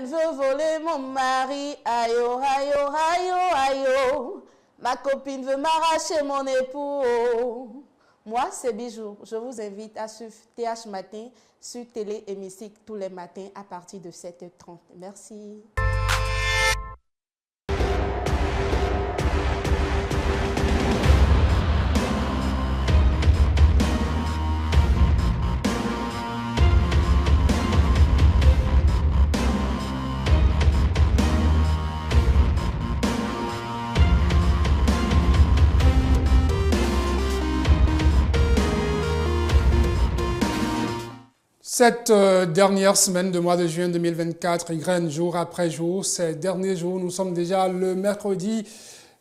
Irène veut voler mon mari. Aïe, oh, aïe, oh, aïe, oh, aïe, oh. Ma copine veut m'arracher mon époux. Moi, c'est Bijou. Je vous invite à suivre TH Matin sur Télé et Musique tous les matins à partir de 7h30. Merci. Cette dernière semaine de mois de juin 2024 égrène jour après jour. Ces derniers jours, nous sommes déjà le mercredi,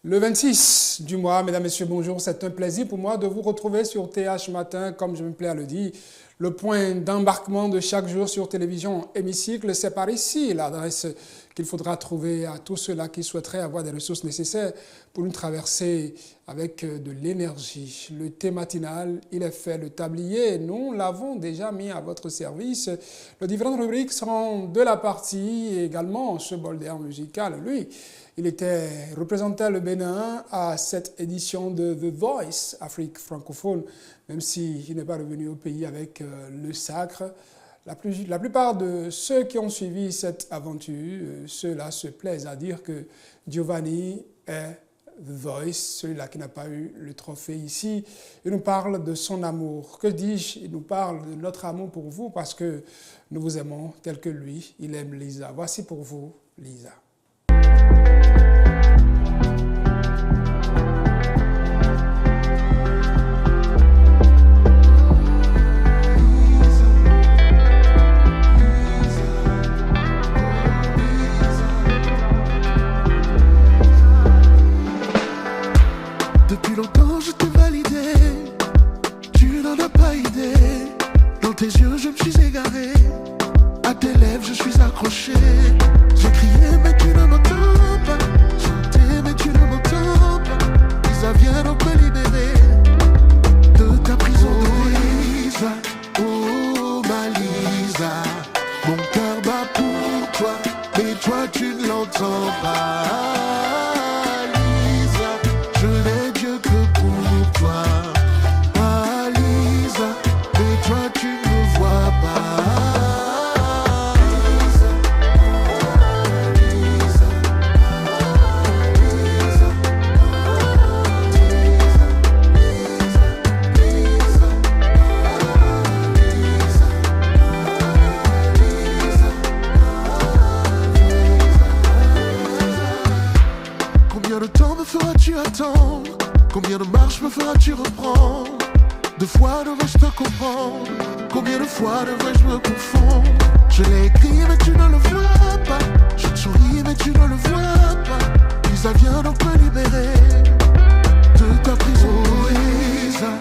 le 26 du mois. Mesdames, Messieurs, bonjour. C'est un plaisir pour moi de vous retrouver sur TH Matin, comme je me plais à le dire. Le point d'embarquement de chaque jour sur télévision Hémicycle, c'est par ici l'adresse qu'il faudra trouver à tous ceux-là qui souhaiteraient avoir des ressources nécessaires pour une traversée avec de l'énergie. Le thé matinal, il est fait, le tablier, nous l'avons déjà mis à votre service. Les différentes rubriques seront de la partie et également ce bol d'air musical. Lui, il représentait le Bénin à cette édition de The Voice Afrique francophone, même s'il n'est pas revenu au pays avec le sacre. La plupart de ceux qui ont suivi cette aventure, ceux-là se plaisent à dire que Giovanni est The Voice, celui-là qui n'a pas eu le trophée ici. Il nous parle de son amour. Que dis-je? Il nous parle de notre amour pour vous parce que nous vous aimons tel que lui. Il aime Lisa. Voici pour vous, Lisa. Depuis longtemps je t'ai validé, tu n'en as pas idée. Dans tes yeux je me suis égaré, à tes lèvres je suis accroché. J'ai crié mais tu ne m'entends pas, chanté mais tu ne m'entends pas. Lisa viens donc me libérer de ta prison. Oh Lisa, oh ma Lisa, mon cœur bat pour toi, mais toi tu ne l'entends pas. Combien de marches me feras-tu reprendre? Deux fois devrais-je te comprendre? Combien de fois devrais-je me confondre? Je l'ai écrit mais tu ne le vois pas. Je te souris mais tu ne le vois pas. Lisa viens donc me libérer de ta prison. Oh Lisa,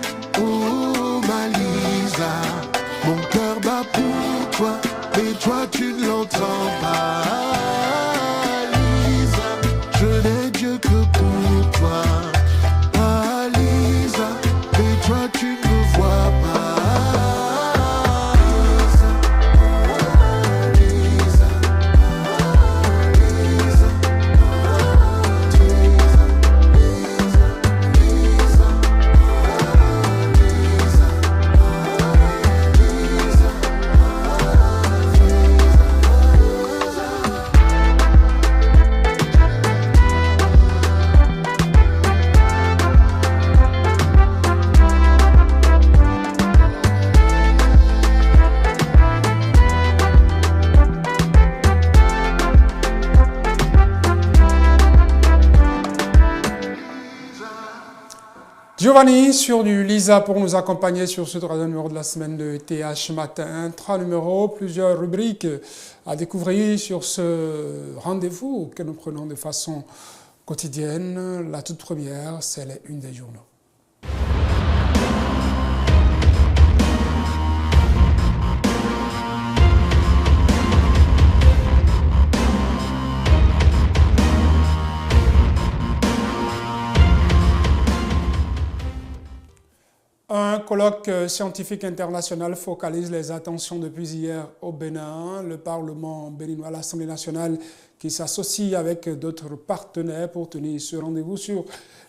oh ma Lisa, mon cœur bat pour toi, mais toi tu ne l'entends pas. Lisa, je n'ai Dieu que pour toi. Giovanni sur du Lisa pour nous accompagner sur ce troisième numéro de la semaine de TH Matin. 3 numéros, plusieurs rubriques à découvrir sur ce rendez-vous que nous prenons de façon quotidienne. La toute première, c'est les unes des journaux. Un colloque scientifique international focalise les attentions depuis hier au Bénin. Le Parlement béninois, l'Assemblée nationale qui s'associe avec d'autres partenaires pour tenir ce rendez-vous sur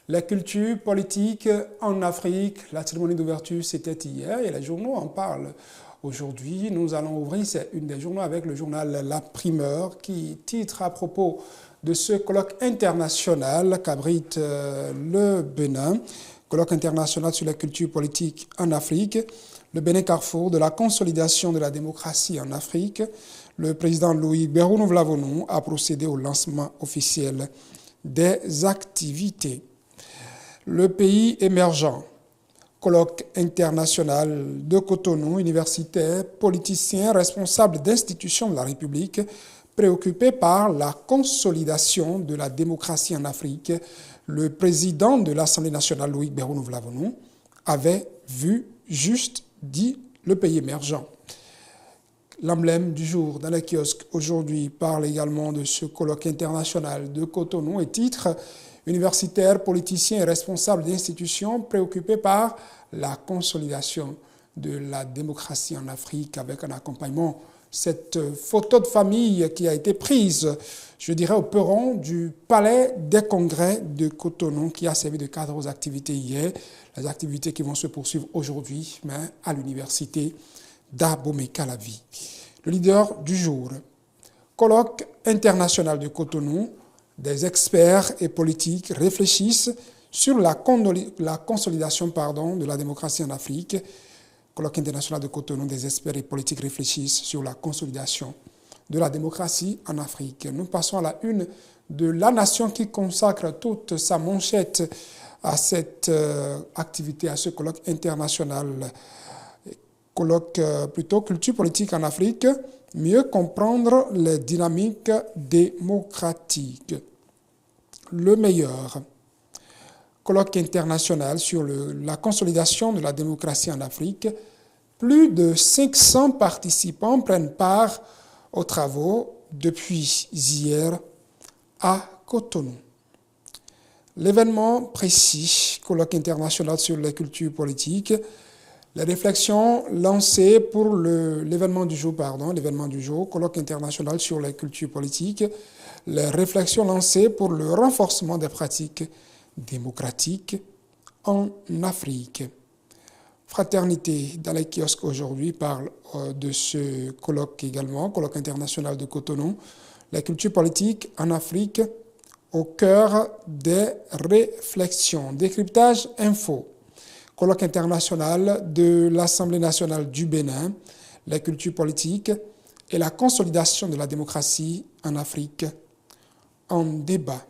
la culture politique en Afrique. La cérémonie d'ouverture, c'était hier et les journaux en parlent aujourd'hui. Nous allons ouvrir, c'est une des journaux avec le journal La Primeur qui titre à propos de ce colloque international qu'abrite le Bénin. Colloque international sur la culture politique en Afrique, le Bénin carrefour de la consolidation de la démocratie en Afrique. Le président Louis Bérounou-Vlavonou a procédé au lancement officiel des activités. Le pays émergent, colloque international de Cotonou, universitaires, politiciens, responsables d'institutions de la République, préoccupés par la consolidation de la démocratie en Afrique. Le président de l'Assemblée nationale, Louis Bérounou-Vlavonou, avait vu juste, dit le pays émergent. L'emblème du jour dans les kiosques aujourd'hui parle également de ce colloque international de Cotonou et titre « Universitaires, politiciens et responsables d'institutions préoccupés par la consolidation de la démocratie en Afrique » avec un accompagnement. Cette photo de famille qui a été prise, je dirais, au perron du Palais des Congrès de Cotonou qui a servi de cadre aux activités hier, les activités qui vont se poursuivre aujourd'hui mais à l'université d'Abomey-Calavi. Le leader du jour, colloque international de Cotonou, des experts et politiques réfléchissent sur la consolidation de la démocratie en Afrique. Colloque international de Cotonou, des experts et politiques réfléchissent sur la consolidation de la démocratie en Afrique. Nous passons à la une de La Nation qui consacre toute sa manchette à cette activité, à ce colloque international. Colloque plutôt culture politique en Afrique, mieux comprendre les dynamiques démocratiques. Le meilleur. Colloque international sur la consolidation de la démocratie en Afrique. Plus de 500 participants prennent part aux travaux depuis hier à Cotonou. L'événement précis, colloque international sur les cultures politiques, les réflexions lancées pour l'événement du jour, colloque international sur les cultures politiques, les réflexions lancées pour le renforcement des pratiques démocratiques en Afrique. Fraternité dans les kiosques aujourd'hui parle de ce colloque également, colloque international de Cotonou, la culture politique en Afrique au cœur des réflexions. Décryptage info, colloque international de l'Assemblée nationale du Bénin, la culture politique et la consolidation de la démocratie en Afrique en débat.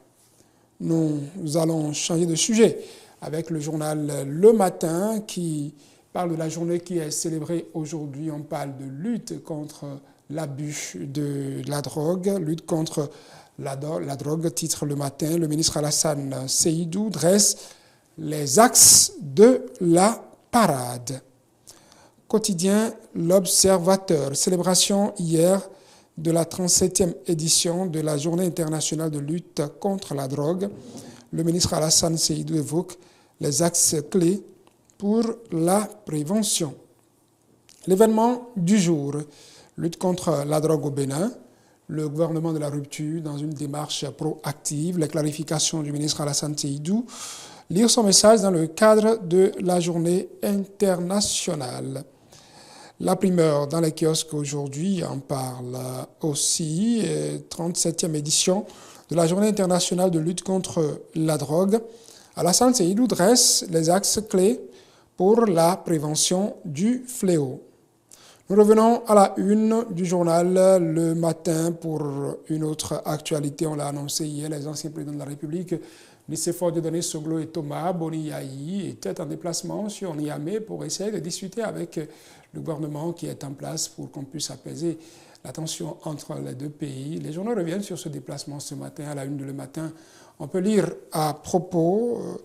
Nous allons changer de sujet avec le journal Le Matin qui parle de la journée qui est célébrée aujourd'hui. On parle de lutte contre l'abus de la drogue, lutte contre la drogue, titre Le Matin. Le ministre Alassane Seydou dresse les axes de la parade. Quotidien L'Observateur, célébration hier de la 37e édition de la Journée internationale de lutte contre la drogue. Le ministre Alassane Seydou évoque les axes clés pour la prévention. L'événement du jour, lutte contre la drogue au Bénin, le gouvernement de la rupture dans une démarche proactive, les clarifications du ministre Alassane Seydou, lire son message dans le cadre de la Journée internationale. La primeur dans les kiosques aujourd'hui en parle aussi, 37e édition de la Journée internationale de lutte contre la drogue. Alassane Seydou dresse les axes clés pour la prévention du fléau. Nous revenons à la une du journal Le Matin pour une autre actualité. On l'a annoncé hier, les anciens présidents de la République, Nicéphore Dieudonné Soglo et Thomas Boni-Yahi, étaient en déplacement sur Niamey pour essayer de discuter avec le gouvernement qui est en place pour qu'on puisse apaiser la tension entre les deux pays. Les journaux reviennent sur ce déplacement ce matin à la une de Le Matin. On peut lire à propos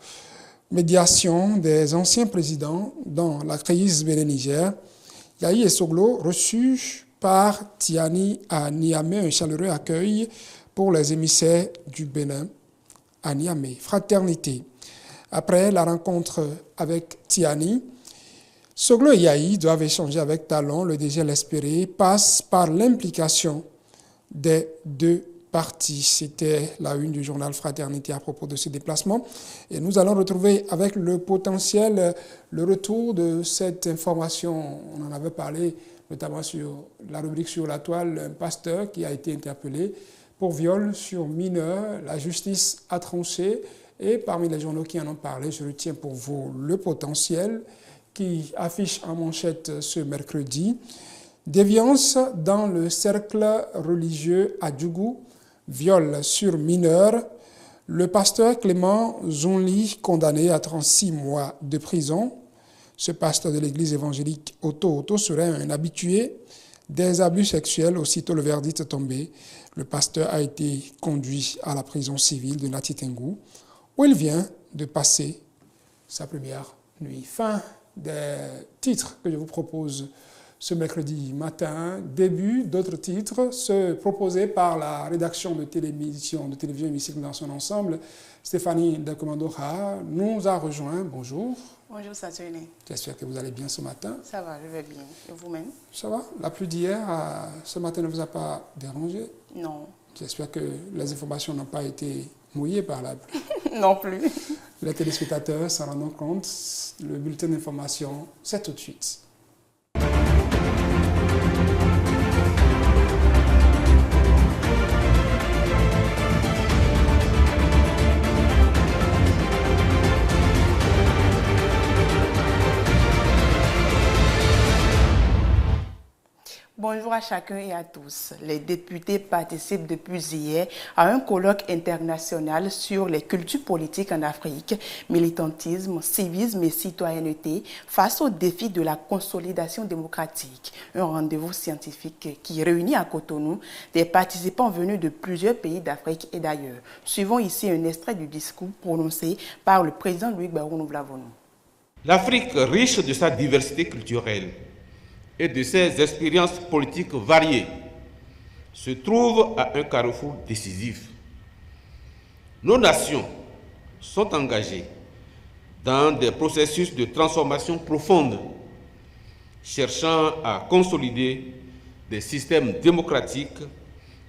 médiation des anciens présidents dans la crise Bénin-Niger. Yahi et Soglo reçus par Tiani à Niamey, un chaleureux accueil pour les émissaires du Bénin à Niamey. Fraternité. Après la rencontre avec Tiani, Soglo et Yahi doivent échanger avec talent. Le désir l'espérer passe par l'implication des deux parties. C'était la une du journal Fraternité à propos de ce déplacement. Et nous allons retrouver avec le potentiel le retour de cette information. On en avait parlé notamment sur la rubrique sur la toile, un pasteur qui a été interpellé pour viol sur mineur. La justice a tranché et parmi les journaux qui en ont parlé, je retiens pour vous le potentiel qui affiche en manchette ce mercredi. Déviance dans le cercle religieux à Djougou, viol sur mineur. Le pasteur Clément Zonli condamné à 36 mois de prison. Ce pasteur de l'église évangélique Oto serait un habitué des abus sexuels. Aussitôt le verdict est tombé, le pasteur a été conduit à la prison civile de Natitengou, où il vient de passer sa première nuit. Fin des titres que je vous propose ce mercredi matin. Début d'autres titres proposés par la rédaction de télévision Hémicycle dans son ensemble. Stéphanie Dakomandora nous a rejoint. Bonjour. Bonjour Saturne. J'espère que vous allez bien ce matin. Ça va, je vais bien. Et vous-même? Ça va? La pluie d'hier, ce matin, ne vous a pas dérangé? Non. J'espère que les informations n'ont pas été mouillées par la pluie. Non plus. Les téléspectateurs s'en rendent compte. Le bulletin d'information, c'est tout de suite. Bonjour à chacun et à tous. Les députés participent depuis hier à un colloque international sur les cultures politiques en Afrique, militantisme, civisme et citoyenneté face aux défis de la consolidation démocratique. Un rendez-vous scientifique qui réunit à Cotonou des participants venus de plusieurs pays d'Afrique et d'ailleurs. Suivons ici un extrait du discours prononcé par le président Louis Barou-Noublavonou. L'Afrique, riche de sa diversité culturelle et de ses expériences politiques variées, se trouve à un carrefour décisif. Nos nations sont engagées dans des processus de transformation profonde, cherchant à consolider des systèmes démocratiques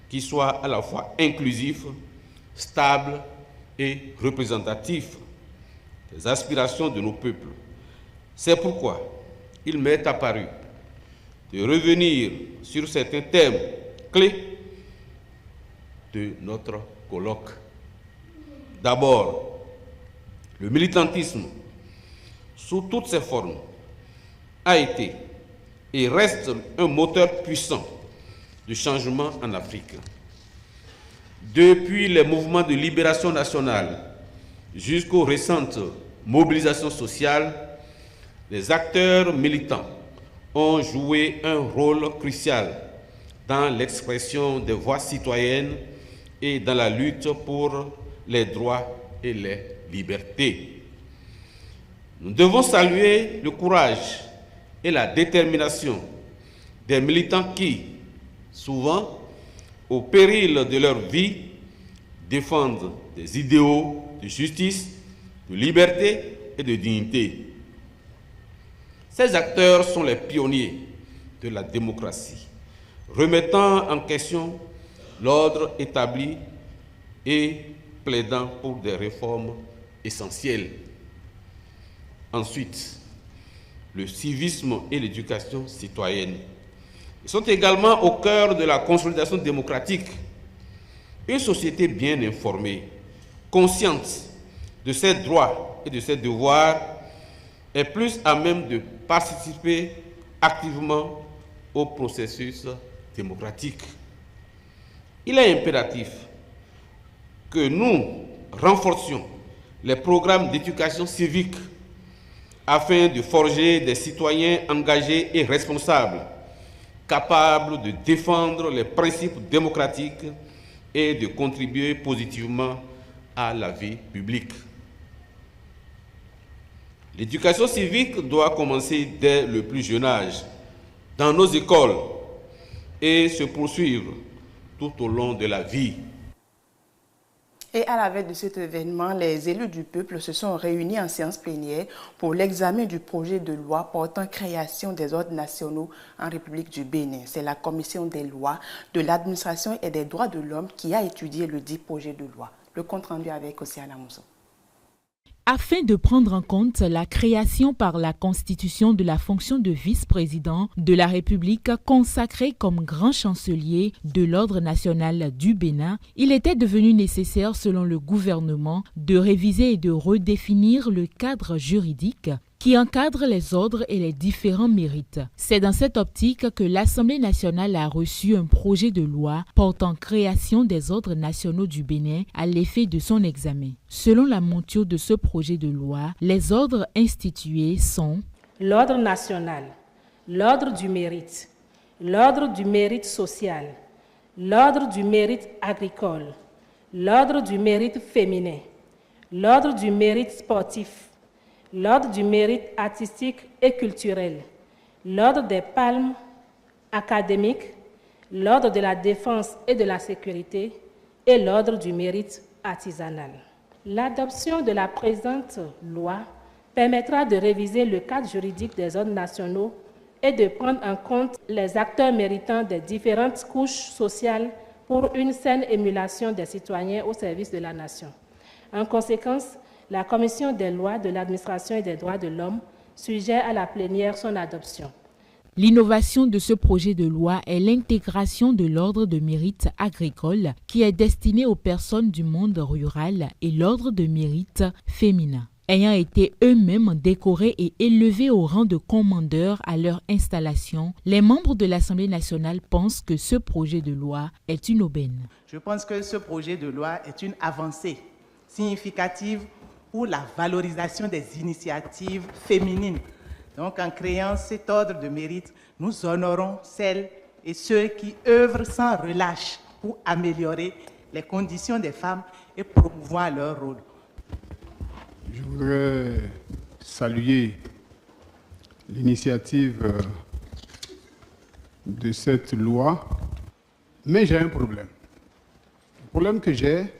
qui soient à la fois inclusifs, stables et représentatifs des aspirations de nos peuples. C'est pourquoi il m'est apparu de revenir sur certains thèmes clés de notre colloque. D'abord, le militantisme, sous toutes ses formes, a été et reste un moteur puissant de changement en Afrique. Depuis les mouvements de libération nationale jusqu'aux récentes mobilisations sociales, les acteurs militants ont joué un rôle crucial dans l'expression des voix citoyennes et dans la lutte pour les droits et les libertés. Nous devons saluer le courage et la détermination des militants qui, souvent, au péril de leur vie, défendent des idéaux de justice, de liberté et de dignité. Ces acteurs sont les pionniers de la démocratie, remettant en question l'ordre établi et plaidant pour des réformes essentielles. Ensuite, le civisme et l'éducation citoyenne. Ils sont également au cœur de la consolidation démocratique. Une société bien informée, consciente de ses droits et de ses devoirs, est plus à même de participer activement au processus démocratique. Il est impératif que nous renforcions les programmes d'éducation civique afin de forger des citoyens engagés et responsables, capables de défendre les principes démocratiques et de contribuer positivement à la vie publique. L'éducation civique doit commencer dès le plus jeune âge, dans nos écoles, et se poursuivre tout au long de la vie. Et à la veille de cet événement, les élus du peuple se sont réunis en séance plénière pour l'examen du projet de loi portant création des ordres nationaux en République du Bénin. C'est la commission des lois, de l'administration et des droits de l'homme qui a étudié le dit projet de loi. Le compte rendu avec Océana Mousso. Afin de prendre en compte la création par la Constitution de la fonction de vice-président de la République consacré comme grand chancelier de l'Ordre national du Bénin, il était devenu nécessaire, selon le gouvernement, de réviser et de redéfinir le cadre juridique qui encadre les ordres et les différents mérites. C'est dans cette optique que l'Assemblée nationale a reçu un projet de loi portant création des ordres nationaux du Bénin à l'effet de son examen. Selon la monture de ce projet de loi, les ordres institués sont l'ordre national, l'ordre du mérite social, l'ordre du mérite agricole, l'ordre du mérite féminin, l'ordre du mérite sportif, l'ordre du mérite artistique et culturel, l'ordre des palmes académiques, l'ordre de la défense et de la sécurité et l'ordre du mérite artisanal. L'adoption de la présente loi permettra de réviser le cadre juridique des ordres nationaux et de prendre en compte les acteurs méritants des différentes couches sociales pour une saine émulation des citoyens au service de la nation. En conséquence, la Commission des lois, de l'administration et des droits de l'homme suggère à la plénière son adoption. L'innovation de ce projet de loi est l'intégration de l'ordre de mérite agricole qui est destiné aux personnes du monde rural et l'ordre de mérite féminin. Ayant été eux-mêmes décorés et élevés au rang de commandeurs à leur installation, les membres de l'Assemblée nationale pensent que ce projet de loi est une aubaine. Je pense que ce projet de loi est une avancée significative pour la valorisation des initiatives féminines. Donc, en créant cet ordre de mérite, nous honorons celles et ceux qui œuvrent sans relâche pour améliorer les conditions des femmes et promouvoir leur rôle. Je voudrais saluer l'initiative de cette loi, mais j'ai un problème. Le problème que j'ai,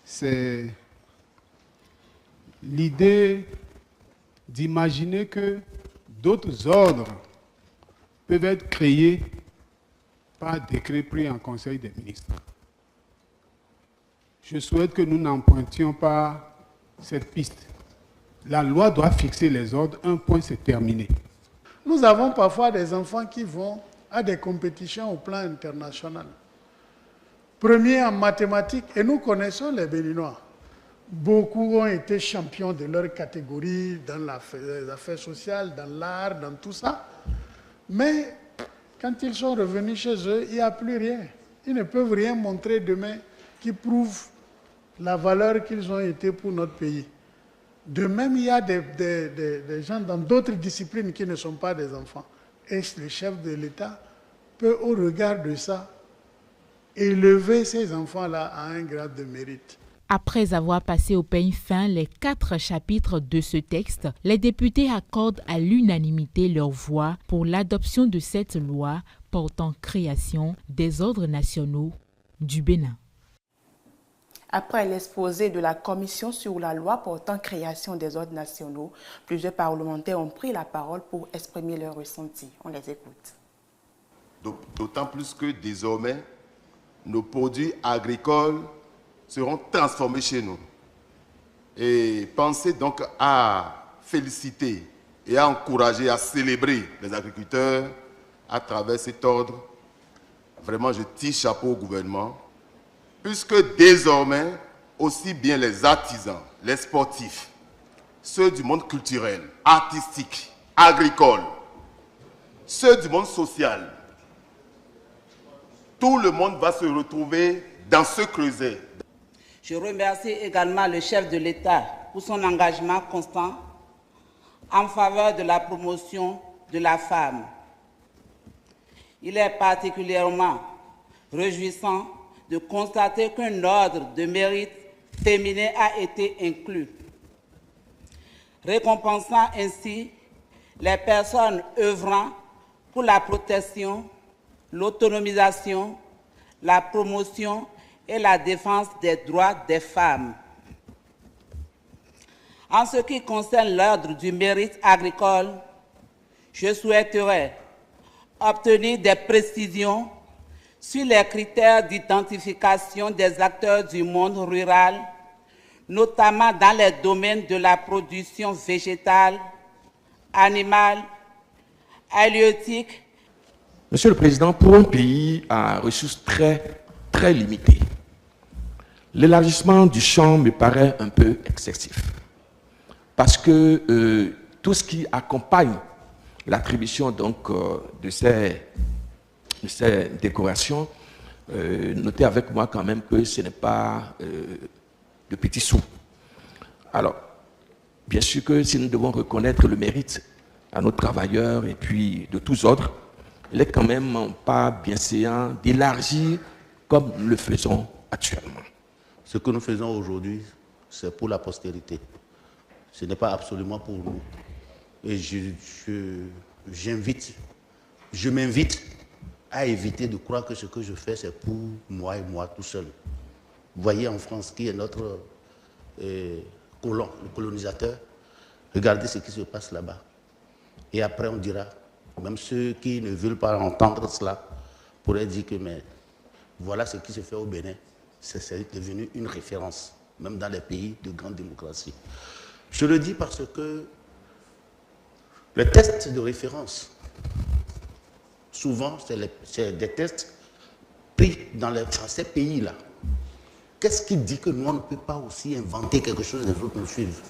c'est l'idée d'imaginer que d'autres ordres peuvent être créés par décret pris en Conseil des ministres. Je souhaite que nous n'empruntions pas cette piste. La loi doit fixer les ordres, un point, c'est terminé. Nous avons parfois des enfants qui vont à des compétitions au plan international. Premier en mathématiques, et nous connaissons les Béninois. Beaucoup ont été champions de leur catégorie dans les affaires sociales, dans l'art, dans tout ça. Mais quand ils sont revenus chez eux, il n'y a plus rien. Ils ne peuvent rien montrer demain qui prouve la valeur qu'ils ont été pour notre pays. De même, il y a des gens dans d'autres disciplines qui ne sont pas des enfants. Et le chef de l'État peut, au regard de ça, élever ces enfants-là à un grade de mérite. Après avoir passé au peigne fin les 4 chapitres de ce texte, les députés accordent à l'unanimité leur voix pour l'adoption de cette loi portant création des ordres nationaux du Bénin. Après l'exposé de la Commission sur la loi portant création des ordres nationaux, plusieurs parlementaires ont pris la parole pour exprimer leurs ressentis. On les écoute. D'autant plus que désormais, nos produits agricoles seront transformés chez nous. Et pensez donc à féliciter et à encourager, à célébrer les agriculteurs à travers cet ordre. Vraiment, je tire chapeau au gouvernement, puisque désormais, aussi bien les artisans, les sportifs, ceux du monde culturel, artistique, agricole, ceux du monde social, tout le monde va se retrouver dans ce creuset. Je remercie également le chef de l'État pour son engagement constant en faveur de la promotion de la femme. Il est particulièrement réjouissant de constater qu'un ordre de mérite féminin a été inclus, récompensant ainsi les personnes œuvrant pour la protection, l'autonomisation, la promotion et la défense des droits des femmes. En ce qui concerne l'ordre du mérite agricole, je souhaiterais obtenir des précisions sur les critères d'identification des acteurs du monde rural, notamment dans les domaines de la production végétale, animale, halieutique. Monsieur le Président, pour un pays à ressources très limitées, l'élargissement du champ me paraît un peu excessif. Parce que tout ce qui accompagne l'attribution de ces décorations, notez avec moi quand même que ce n'est pas de petits sous. Alors, bien sûr que si nous devons reconnaître le mérite à nos travailleurs et puis de tous ordres, il n'est quand même pas bienséant d'élargir comme nous le faisons actuellement. Ce que nous faisons aujourd'hui, c'est pour la postérité. Ce n'est pas absolument pour nous. Et je m'invite à éviter de croire que ce que je fais, c'est pour moi et moi tout seul. Vous voyez en France, qui est notre colon, le colonisateur, regardez ce qui se passe là-bas. Et après, on dira, même ceux qui ne veulent pas entendre cela, pourraient dire que, mais voilà ce qui se fait au Bénin. C'est devenu une référence, même dans les pays de grande démocratie. Je le dis parce que les tests de référence, souvent, c'est des tests pris dans ces pays-là. Qu'est-ce qui dit que nous, on ne peut pas aussi inventer quelque chose et les autres nous suivent?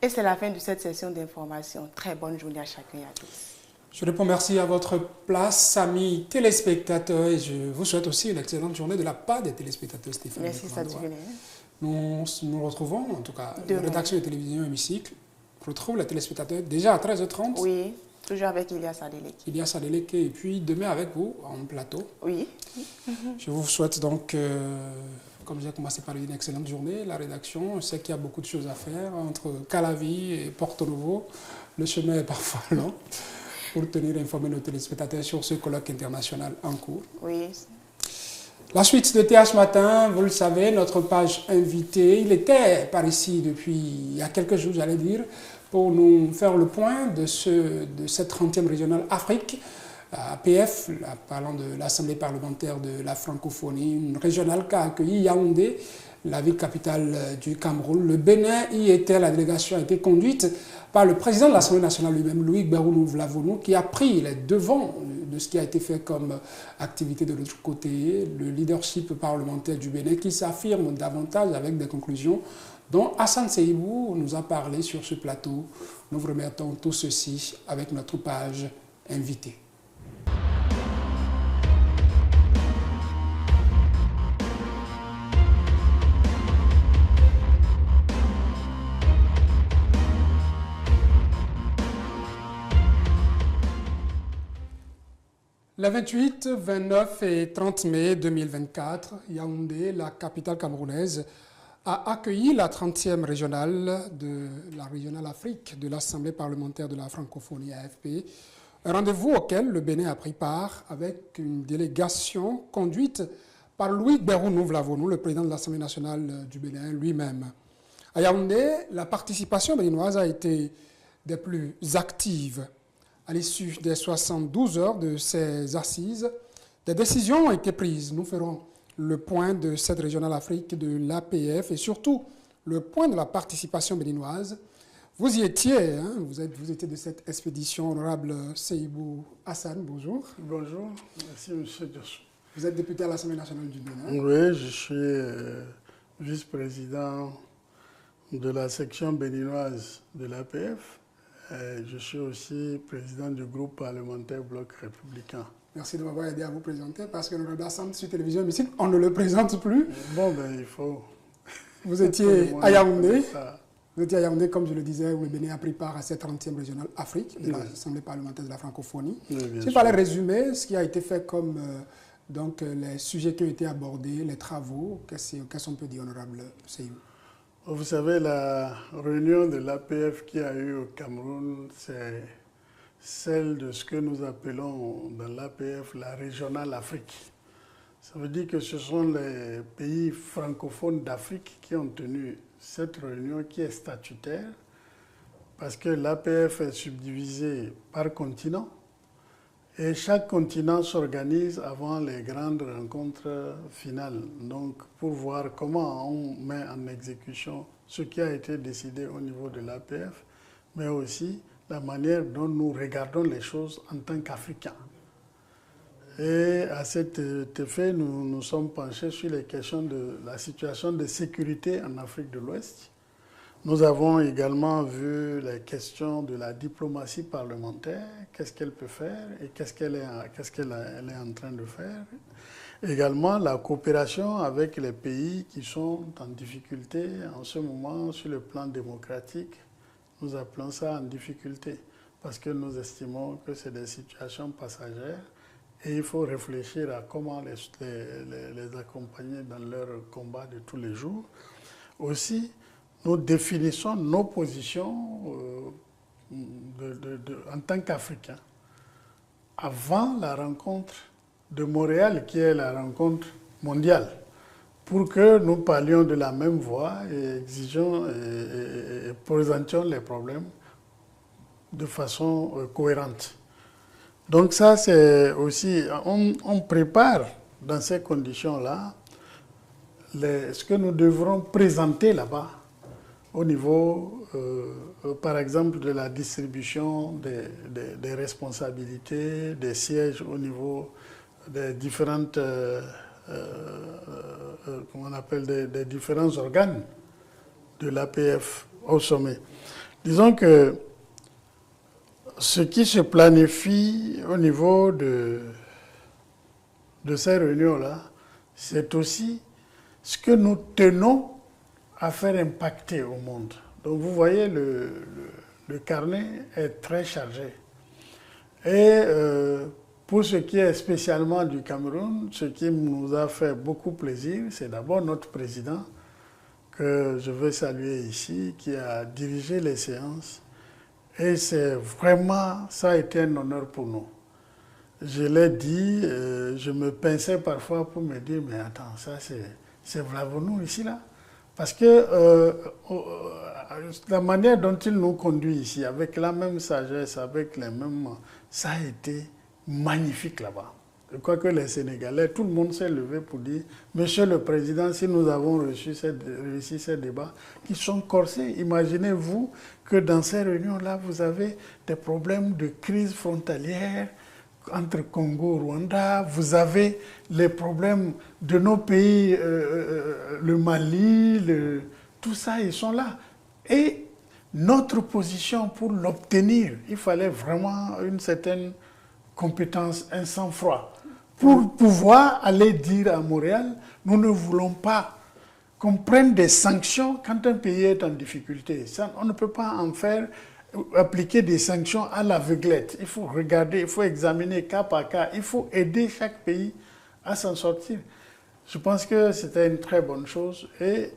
Et c'est la fin de cette session d'information. Très bonne journée à chacun et à tous. Je réponds merci à votre place, amis téléspectateurs, et je vous souhaite aussi une excellente journée de la part des téléspectateurs, Stéphane. Merci, Saturne. Nous nous retrouvons, en tout cas, la rédaction de télévision Hémicycle retrouve les téléspectateurs déjà à 13h30. Oui, toujours avec Ilias Adeleke. Ilias Adeleke, et puis demain avec vous en plateau. Oui. Je vous souhaite donc, comme j'ai commencé par une excellente journée, la rédaction. Je sais qu'il y a beaucoup de choses à faire entre Calavi et Porto Novo. Le chemin est parfois long pour tenir informés nos téléspectateurs sur ce colloque international en cours. Oui. La suite de TH Matin, vous le savez, notre page invitée, il était par ici depuis il y a quelques jours, j'allais dire, pour nous faire le point de cette 30e régionale Afrique, APF, parlant de l'Assemblée parlementaire de la francophonie, une régionale qui a accueilli Yaoundé, la ville capitale du Cameroun. Le Bénin y était, la délégation a été conduite par le président de l'Assemblée nationale lui-même, Loïc Berounou-Vlavonou, qui a pris les devants de ce qui a été fait comme activité de l'autre côté, le leadership parlementaire du Bénin qui s'affirme davantage avec des conclusions dont Hassan Seibou nous a parlé sur ce plateau. Nous vous remettons tout ceci avec notre page invitée. Les 28, 29 et 30 mai 2024, Yaoundé, la capitale camerounaise, a accueilli la 30e régionale de la régionale Afrique de l'Assemblée parlementaire de la francophonie AFP, un rendez-vous auquel le Bénin a pris part avec une délégation conduite par Loïc Berounou-Vlavonou, le président de l'Assemblée nationale du Bénin lui-même. À Yaoundé, la participation béninoise a été des plus actives. À l'issue des 72 heures de ces assises, des décisions ont été prises. Nous ferons le point de cette régionale Afrique de l'APF et surtout le point de la participation béninoise. Vous y étiez, hein, vous étiez de cette expédition, honorable Seibou Hassan, bonjour. Bonjour, merci monsieur Joshua. Vous êtes député à l'Assemblée nationale du Bénin. Oui, je suis vice-président de la section béninoise de l'APF. Je suis aussi président du groupe parlementaire Bloc républicain. Merci de m'avoir aidé à vous présenter parce que le redassemble sur télévision Hémicycle, on ne le présente plus. Bon, ben il faut. Vous étiez à Yaoundé. Vous étiez à Yaoundé, comme je le disais, où le Bénin a pris part à cette 30e régionale Afrique de l'Assemblée parlementaire de la francophonie. S'il fallait résumer ce qui a été fait comme donc, les sujets qui ont été abordés, les travaux, qu'est-ce qu'on peut dire, honorable Seibou? Vous savez, la réunion de l'APF qu'il y a eu au Cameroun, c'est celle de ce que nous appelons dans l'APF la régionale Afrique. Ça veut dire que ce sont les pays francophones d'Afrique qui ont tenu cette réunion qui est statutaire, parce que l'APF est subdivisée par continent et chaque continent s'organise avant les grandes rencontres finales. Donc, pour voir comment on met en exécution ce qui a été décidé au niveau de l'APF, mais aussi la manière dont nous regardons les choses en tant qu'Africains. Et à cet effet, nous nous sommes penchés sur les questions de la situation de sécurité en Afrique de l'Ouest. Nous avons également vu les questions de la diplomatie parlementaire, qu'est-ce qu'elle peut faire et qu'est-ce qu'elle est en train de faire. Également la coopération avec les pays qui sont en difficulté en ce moment sur le plan démocratique. Nous appelons ça en difficulté parce que nous estimons que c'est des situations passagères. Et il faut réfléchir à comment les accompagner dans leur combat de tous les jours. Aussi, nous définissons nos positions en tant qu'Africains avant la rencontre de Montréal, qui est la rencontre mondiale, pour que nous parlions de la même voix et exigeons et présentions les problèmes de façon cohérente. Donc ça, c'est aussi, on prépare dans ces conditions-là ce que nous devrons présenter là-bas au niveau, par exemple, de la distribution des responsabilités, des sièges au niveau des différentes, comment on appelle, des différents organes de l'APF au sommet. Disons que ce qui se planifie au niveau de ces réunions-là, c'est aussi ce que nous tenons à faire impacter au monde. Donc vous voyez, le carnet est très chargé. Et pour ce qui est spécialement du Cameroun, ce qui nous a fait beaucoup plaisir, c'est d'abord notre président, que je veux saluer ici, qui a dirigé les séances. Et c'est vraiment, ça a été un honneur pour nous. Je l'ai dit, je me pinçais parfois pour me dire, mais attends, ça c'est Vlavonou ici, là. Parce que la manière dont il nous conduit ici, avec la même sagesse, avec les mêmes... Ça a été magnifique là-bas. Je crois que les Sénégalais, tout le monde s'est levé pour dire, Monsieur le Président, si nous avons réussi ces débats qui sont corsés, imaginez-vous que dans ces réunions-là, vous avez des problèmes de crise frontalière entre Congo et Rwanda, vous avez les problèmes de nos pays, le Mali, tout ça, ils sont là. Et notre position pour l'obtenir, il fallait vraiment une certaine compétence, un sang-froid, pour pouvoir aller dire à Montréal, nous ne voulons pas qu'on prenne des sanctions quand un pays est en difficulté. Ça, on ne peut pas en faire, appliquer des sanctions à l'aveuglette. Il faut regarder, il faut examiner cas par cas, il faut aider chaque pays à s'en sortir. Je pense que c'était une très bonne chose et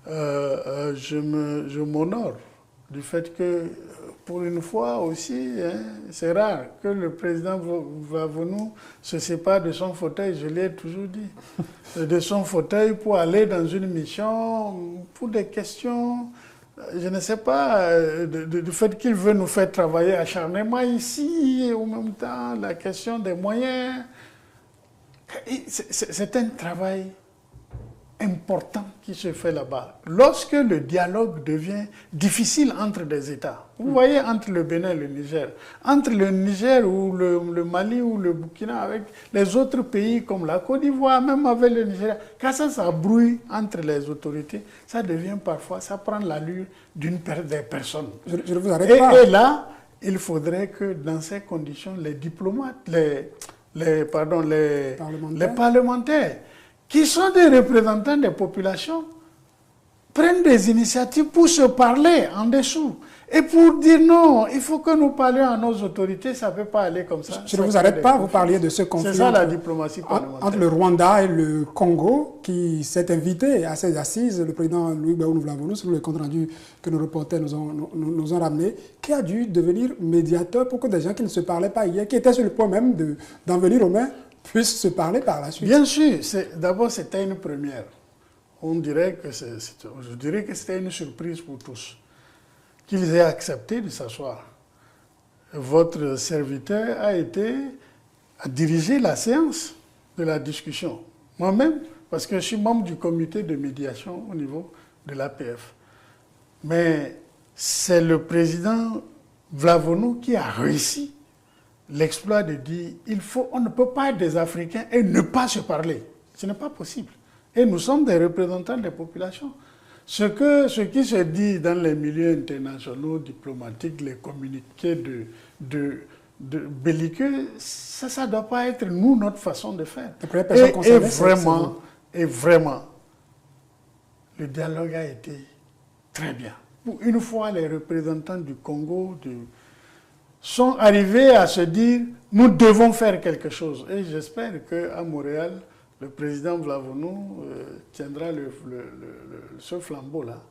je m'honore du fait que, pour une fois aussi, hein, c'est rare que le président Vlavonou se sépare de son fauteuil, je l'ai toujours dit, de son fauteuil pour aller dans une mission, pour des questions, je ne sais pas, du fait qu'il veut nous faire travailler acharnement ici, et en même temps, la question des moyens. C'est un travail important qui se fait là-bas. Lorsque le dialogue devient difficile entre des États, vous voyez, entre le Bénin et le Niger, entre le Niger ou le Mali ou le Burkina avec les autres pays comme la Côte d'Ivoire, même avec le Nigeria, quand ça brouille entre les autorités, ça devient parfois, ça prend l'allure des personnes. Je ne vous arrête pas. Et là, il faudrait que dans ces conditions, les diplomates, les parlementaires, qui sont des représentants des populations, prennent des initiatives pour se parler en dessous. Et pour dire non, il faut que nous parlions à nos autorités, ça ne peut pas aller comme ça. Je ne vous arrête pas, vous parliez de ce conflit. C'est ça la diplomatie parlementaire. Entre le Rwanda et le Congo, qui s'est invité à ces assises, le président Louis Baoulou Vlavonou, selon le compte rendu que nos reporters nous ont ramené, qui a dû devenir médiateur pour que des gens qui ne se parlaient pas hier, qui étaient sur le point même d'en venir aux mains, puissent se parler par la suite. Bien sûr, d'abord c'était une première. Je dirais que c'était une surprise pour tous, qu'ils aient accepté de s'asseoir. Votre serviteur a dirigé la séance de la discussion. Moi-même, parce que je suis membre du comité de médiation au niveau de l'APF. Mais c'est le président Vlavonou qui a réussi l'exploit de dire on ne peut pas être des Africains et ne pas se parler. Ce n'est pas possible. Et nous sommes des représentants des populations. Ce qui se dit dans les milieux internationaux, diplomatiques, les communiqués belliqueux, ça ne doit pas être nous, notre façon de faire. Et vraiment, le dialogue a été très bien. Pour une fois, les représentants du Congo sont arrivés à se dire nous devons faire quelque chose. Et j'espère qu'à Montréal, le président Vlavonou tiendra ce flambeau-là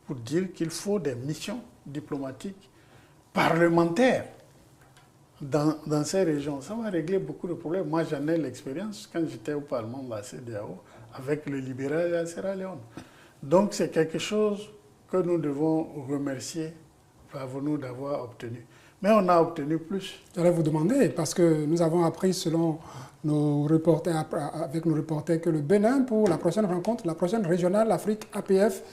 pour dire qu'il faut des missions diplomatiques, parlementaires dans ces régions. Ça va régler beaucoup de problèmes. Moi, j'en ai l'expérience quand j'étais au Parlement de la CEDEAO avec le libéral de la Sierra Leone. Donc, c'est quelque chose que nous devons remercier Vlavonou d'avoir obtenu. Mais on a obtenu plus. J'allais vous demander, parce que nous avons appris selon nos reporters, avec nos reporters, que le Bénin, pour la prochaine rencontre, la prochaine régionale Afrique APF,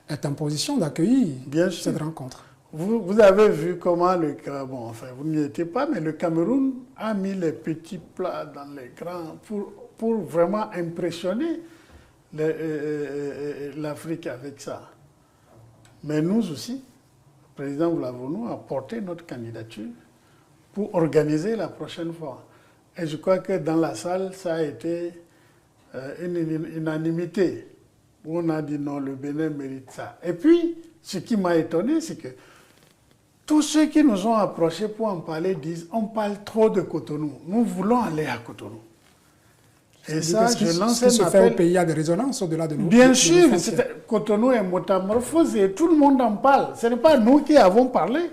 est en position d'accueillir cette rencontre. Vous avez vu comment vous n'y étiez pas, mais le Cameroun a mis les petits plats dans les grands pour vraiment impressionner l'Afrique avec ça. Mais nous aussi, le président Vlavonou a porté notre candidature pour organiser la prochaine fois. Et je crois que dans la salle, ça a été une unanimité où on a dit non, le Bénin mérite ça. Et puis, ce qui m'a étonné, c'est que tous ceux qui nous ont approchés pour en parler disent on parle trop de Cotonou. Nous voulons aller à Cotonou. Et ça, je lance un appel. Ce qui se fait au pays, il y a des résonances au-delà de nous. Bien sûr, Cotonou est métamorphosé, tout le monde en parle. Ce n'est pas nous qui avons parlé.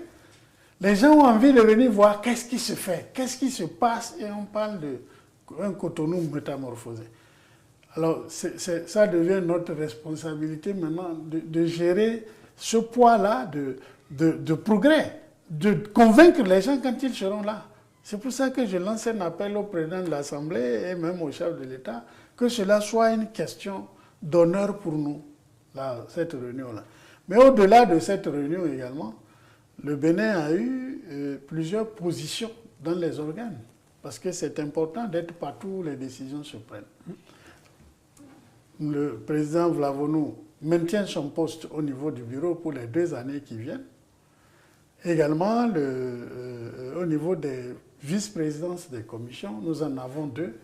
Les gens ont envie de venir voir qu'est-ce qui se fait, qu'est-ce qui se passe, et on parle d'un Cotonou métamorphosé. Alors, ça devient notre responsabilité maintenant de gérer ce poids-là de progrès, de convaincre les gens quand ils seront là. C'est pour ça que je lance un appel au président de l'Assemblée et même au chef de l'État, que cela soit une question d'honneur pour nous, cette réunion-là. Mais au-delà de cette réunion également, le Bénin a eu plusieurs positions dans les organes, parce que c'est important d'être partout où les décisions se prennent. Le président Vlavonou maintient son poste au niveau du bureau pour les 2 années qui viennent. Également, au niveau des vice-présidences des commissions, nous en avons 2.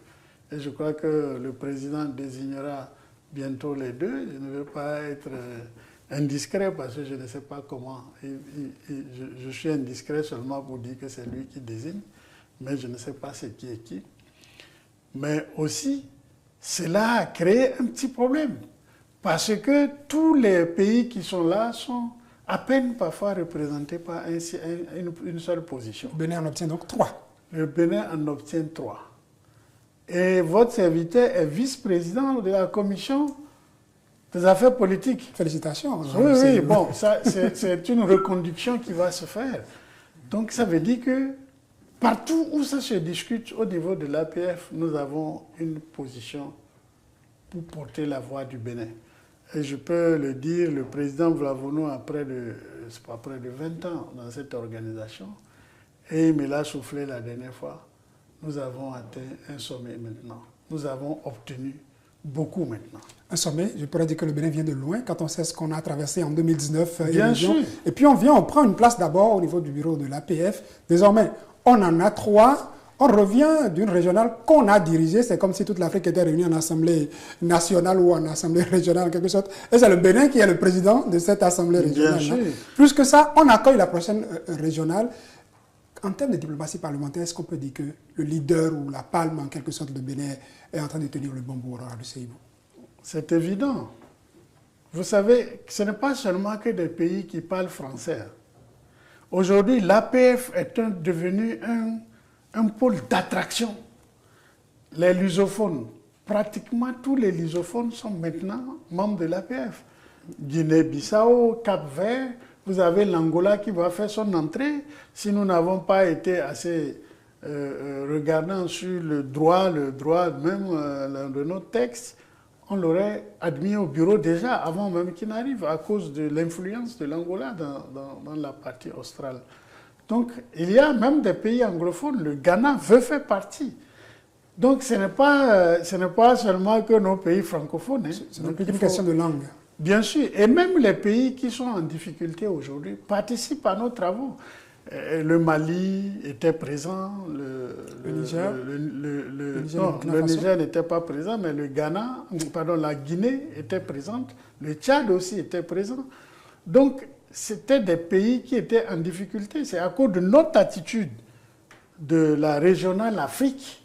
Et je crois que le président désignera bientôt les 2. Je ne veux pas être indiscret parce que je ne sais pas comment. Je suis indiscret seulement pour dire que c'est lui qui désigne, mais je ne sais pas c'est qui est qui. Mais aussi, cela a créé un petit problème parce que tous les pays qui sont là sont à peine parfois représentés par une seule position. Le Bénin en obtient donc 3. Le Bénin en obtient 3. Et votre serviteur est vice-président de la commission des affaires politiques. Félicitations. Oui, bon, c'est une reconduction qui va se faire. Donc ça veut dire que partout où ça se discute au niveau de l'APF, nous avons une position pour porter la voix du Bénin. Et je peux le dire, le président Vlavonou a près de 20 ans dans cette organisation. Et il me l'a soufflé la dernière fois. Nous avons atteint un sommet maintenant. Nous avons obtenu beaucoup maintenant. Un sommet, je pourrais dire que le Bénin vient de loin quand on sait ce qu'on a traversé en 2019. Bien sûr. Et puis on prend une place d'abord au niveau du bureau de l'APF. Désormais, on en a 3. On revient d'une régionale qu'on a dirigée. C'est comme si toute l'Afrique était réunie en assemblée nationale ou en assemblée régionale, en quelque sorte. Et c'est le Bénin qui est le président de cette assemblée régionale. Plus que ça, on accueille la prochaine régionale. En termes de diplomatie parlementaire, est-ce qu'on peut dire que le leader ou la palme, en quelque sorte, de Bénin est en train de tenir le bon bout de Seibou? C'est évident. Vous savez, ce n'est pas seulement que des pays qui parlent français. Aujourd'hui, l'APF est devenu un pôle d'attraction. les lusophones, pratiquement tous les lusophones sont maintenant membres de l'APF. Guinée-Bissau, Cap-Vert, vous avez l'Angola qui va faire son entrée. Si nous n'avons pas été assez regardants sur le droit même de notre texte, on l'aurait admis au bureau déjà avant même qu'il n'arrive à cause de l'influence de l'Angola dans la partie australe. Donc, il y a même des pays anglophones, le Ghana veut faire partie. Donc, ce n'est pas seulement que nos pays francophones. Hein. C'est une question de langue. Bien sûr. Et même les pays qui sont en difficulté aujourd'hui participent à nos travaux. Le Mali était présent, le Niger, le Niger n'était pas présent, mais le Ghana, la Guinée était présente, le Tchad aussi était présent. Donc, c'était des pays qui étaient en difficulté. C'est à cause de notre attitude de la régionale Afrique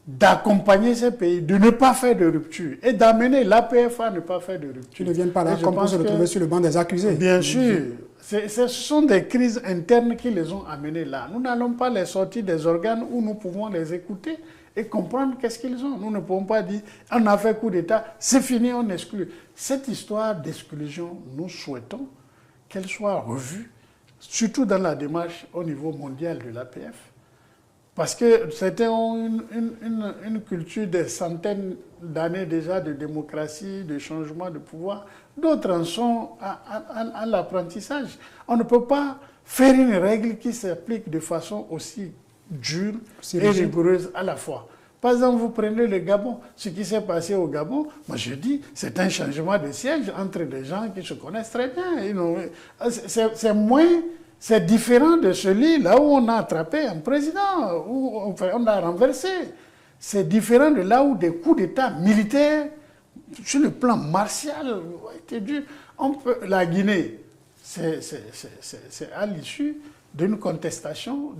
d'accompagner ces pays, de ne pas faire de rupture et d'amener l'APF à ne pas faire de rupture. Ils ne viennent pas là comme pour se retrouver sur le banc des accusés. Bien sûr. Ce sont des crises internes qui les ont amenés là. Nous n'allons pas les sortir des organes où nous pouvons les écouter et comprendre qu'est-ce qu'ils ont. Nous ne pouvons pas dire on a fait coup d'État, c'est fini, on exclut. Cette histoire d'exclusion, nous souhaitons qu'elle soit revue, surtout dans la démarche au niveau mondial de l'APF. Parce que c'était une culture des centaines d'années déjà de démocratie, de changement de pouvoir. D'autres en sont à l'apprentissage. On ne peut pas faire une règle qui s'applique de façon aussi dure et rigoureuse à la fois. Par exemple, vous prenez le Gabon. Ce qui s'est passé au Gabon, moi je dis, c'est un changement de siège entre des gens qui se connaissent très bien. C'est différent de celui là où on a attrapé un président, où on a renversé. C'est différent de là où des coups d'État militaires, sur le plan martial, ont été dus. La Guinée, c'est à l'issue d'une contestation,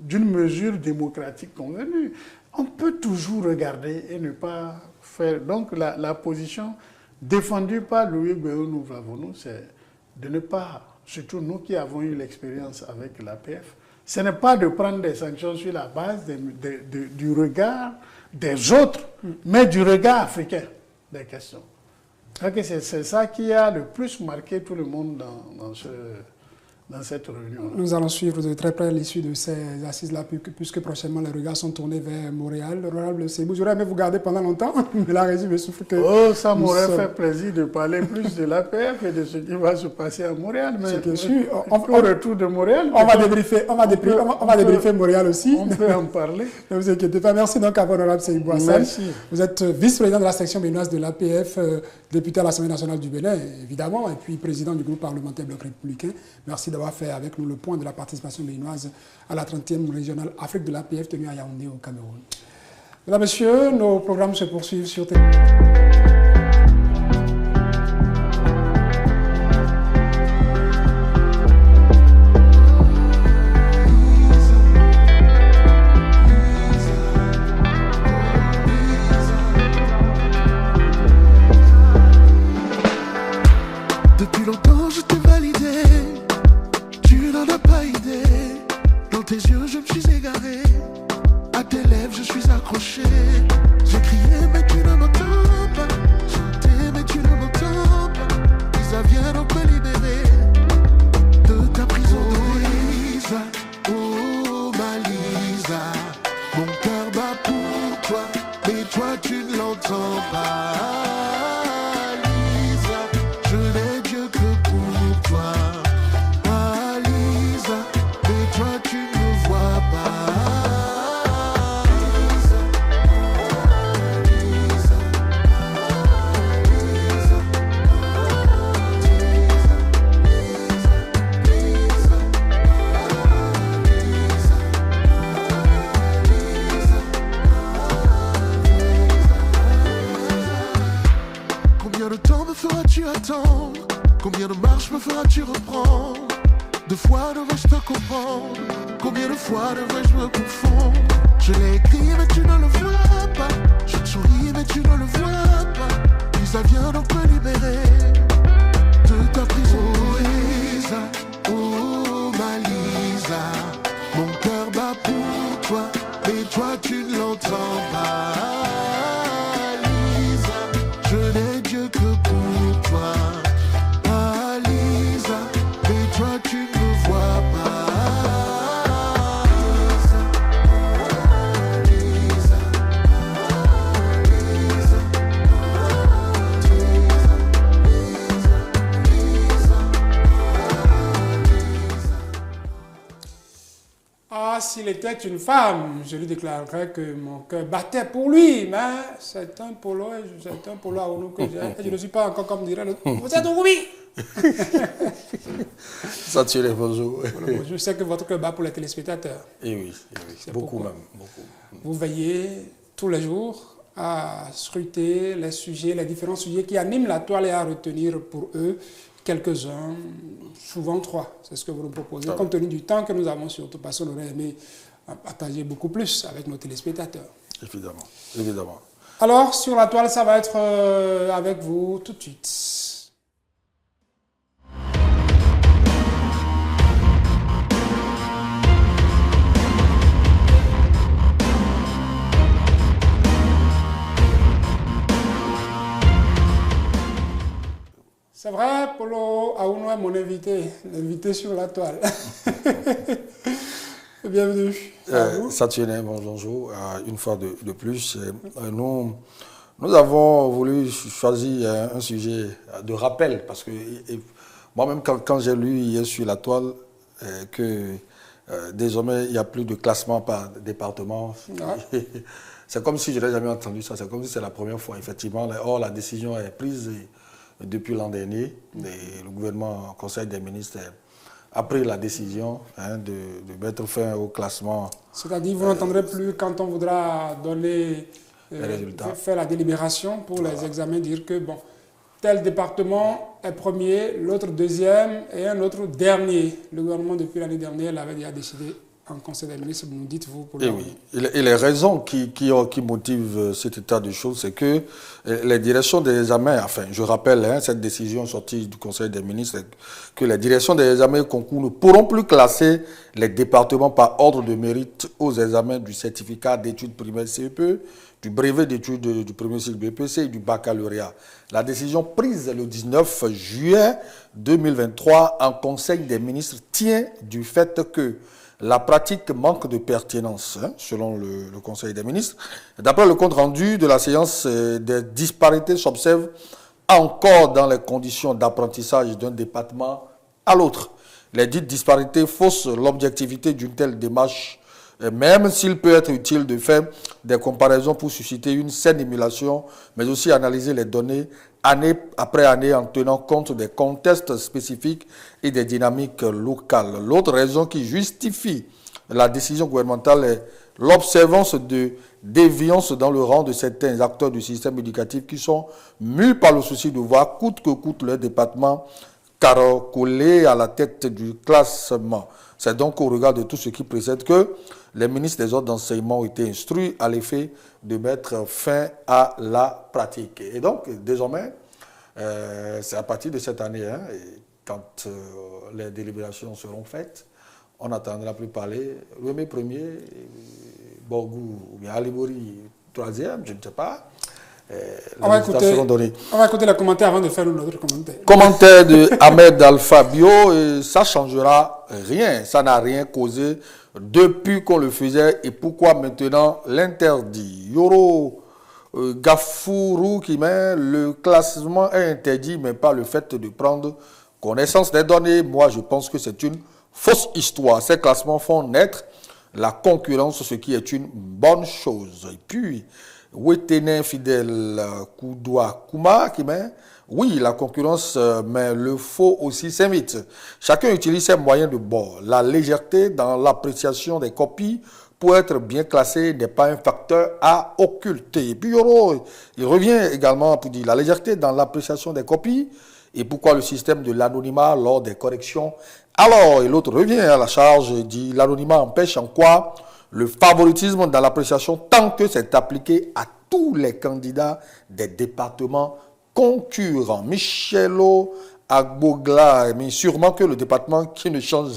d'une mesure démocratique convenue. On peut toujours regarder et ne pas faire. Donc la position défendue par Louis Gbéonou Vlavonou, c'est de ne pas, surtout nous qui avons eu l'expérience avec l'APF, ce n'est pas de prendre des sanctions sur la base du regard des autres, mais du regard africain des questions. C'est ça qui a le plus marqué tout le monde dans cette réunion. Nous allons suivre de très près l'issue de ces assises-là, puisque prochainement les regards sont tournés vers Montréal. L'honorable Sebou, j'aurais aimé vous garder pendant longtemps, mais la régie me souffle que... Oh, ça m'aurait fait plaisir de parler plus de l'APF et de ce qui va se passer à Montréal. Mais bien sûr. Au retour de Montréal... On va débriefer Montréal aussi. On peut en parler. Ne vous inquiétez pas. Merci donc à l'honorable Sebou Hassan. Merci. Vous êtes vice-président de la section béninoise de l'APF, député à l'Assemblée nationale du Bénin, évidemment, et puis président du groupe parlementaire Bloc républicain. Merci d'avoir fait avec nous le point de la participation béninoise à la 30e régionale Afrique de l'APF tenue à Yaoundé au Cameroun. Mesdames, Messieurs, nos programmes se poursuivent sur Depuis longtemps je t'ai validé, tu n'en as pas idée. Dans tes yeux je me suis égaré, à tes lèvres je suis accroché. J'ai crié mais tu ne m'entends pas, chanté mais tu ne m'entends pas. Lisa viens donc me libérer de ta prison. Oh Lisa, oh ma Lisa, mon cœur bat pour toi, mais toi tu ne l'entends pas. Combien de marches me feras-tu reprendre? 2 fois devrais-je te comprendre? Combien de fois devrais-je me confondre? Je l'ai écrit mais tu ne le vois pas. Je te souris mais tu ne le vois pas. Lisa vient donc me libérer de ta prison. Oh Lisa, oh ma Lisa, mon cœur bat pour toi, mais toi tu ne l'entends pas. s'il était une femme, je lui déclarerais que mon cœur battait pour lui, mais c'est un polo à Ounou que j'ai. Je ne suis pas encore comme dirait l'autre. Vous êtes au oui. Ça tue les bonjour. Je sais que votre cœur bat pour les téléspectateurs. Et oui, beaucoup même. Beaucoup. Vous veillez tous les jours à scruter les sujets, les différents sujets qui animent la toile et à retenir pour eux quelques-uns, souvent 3. C'est ce que vous nous proposez, compte tenu du temps que nous avons surtout, parce qu'on aurait aimé partager beaucoup plus avec nos téléspectateurs. Évidemment. Alors, sur la toile, ça va être avec vous tout de suite. C'est vrai, Polo Aounou est mon invité, l'invité sur la toile. Bienvenue. Saturnin, bonjour. Une fois de plus, nous avons voulu choisir un sujet de rappel, parce que moi-même, quand j'ai lu hier sur la toile que désormais, il n'y a plus de classement par département, c'est comme si je n'avais jamais entendu ça, c'est comme si c'est la première fois, effectivement. Or, la décision est prise depuis l'an dernier. Le gouvernement, le Conseil des ministres, a pris la décision de mettre fin au classement. C'est-à-dire, vous n'entendrez plus quand on voudra donner, faire la délibération pour les examens, dire que bon, tel département est premier, l'autre deuxième et un autre dernier. Le gouvernement, depuis l'année dernière, l'avait déjà décidé en Conseil des ministres, nous dites-vous pour Et les raisons qui motivent cet état de choses, c'est que les directions des examens, enfin, je rappelle cette décision sortie du Conseil des ministres, que les directions des examens et concours ne pourront plus classer les départements par ordre de mérite aux examens du certificat d'études primaires CEP, du brevet d'études du premier cycle BPC et du baccalauréat. La décision prise le 19 juillet 2023 en Conseil des ministres tient du fait que la pratique manque de pertinence, selon le Conseil des ministres. D'après le compte rendu de la séance, des disparités s'observent encore dans les conditions d'apprentissage d'un département à l'autre. Les dites disparités faussent l'objectivité d'une telle démarche, même s'il peut être utile de faire des comparaisons pour susciter une saine émulation, mais aussi analyser les données année après année en tenant compte des contextes spécifiques et des dynamiques locales. L'autre raison qui justifie la décision gouvernementale est l'observance de déviance dans le rang de certains acteurs du système éducatif qui sont mus par le souci de voir coûte que coûte leur département caracolé à la tête du classement. C'est donc au regard de tout ce qui précède que les ministres des ordres d'enseignement ont été instruits à l'effet de mettre fin à la pratique. Et donc, désormais, c'est à partir de cette année, et quand les délibérations seront faites, on n'attendra plus parler. Rouemé premier, Borgou ou bien Alibori troisième, je ne sais pas. On va écouter le commentaire avant de faire notre commentaire. Commentaire de Ahmed Alpha Bio, et ça changera rien, ça n'a rien causé depuis qu'on le faisait et pourquoi maintenant l'interdit. Yoro Gafourou qui met le classement est interdit mais pas le fait de prendre connaissance des données. Moi je pense que c'est une fausse histoire. Ces classements font naître la concurrence, ce qui est une bonne chose. Et puis Wetene Fidèle Koudoua Kouma qui met oui, la concurrence, mais le faux aussi s'invite. Chacun utilise ses moyens de bord. La légèreté dans l'appréciation des copies pour être bien classé n'est pas un facteur à occulter. Et puis Yoro, il revient également pour dire la légèreté dans l'appréciation des copies et pourquoi le système de l'anonymat lors des corrections. Alors, et l'autre revient à la charge et dit l'anonymat empêche en quoi le favoritisme dans l'appréciation tant que c'est appliqué à tous les candidats des départements concurrents. Michelo Agbogla, mais sûrement que le département qui ne change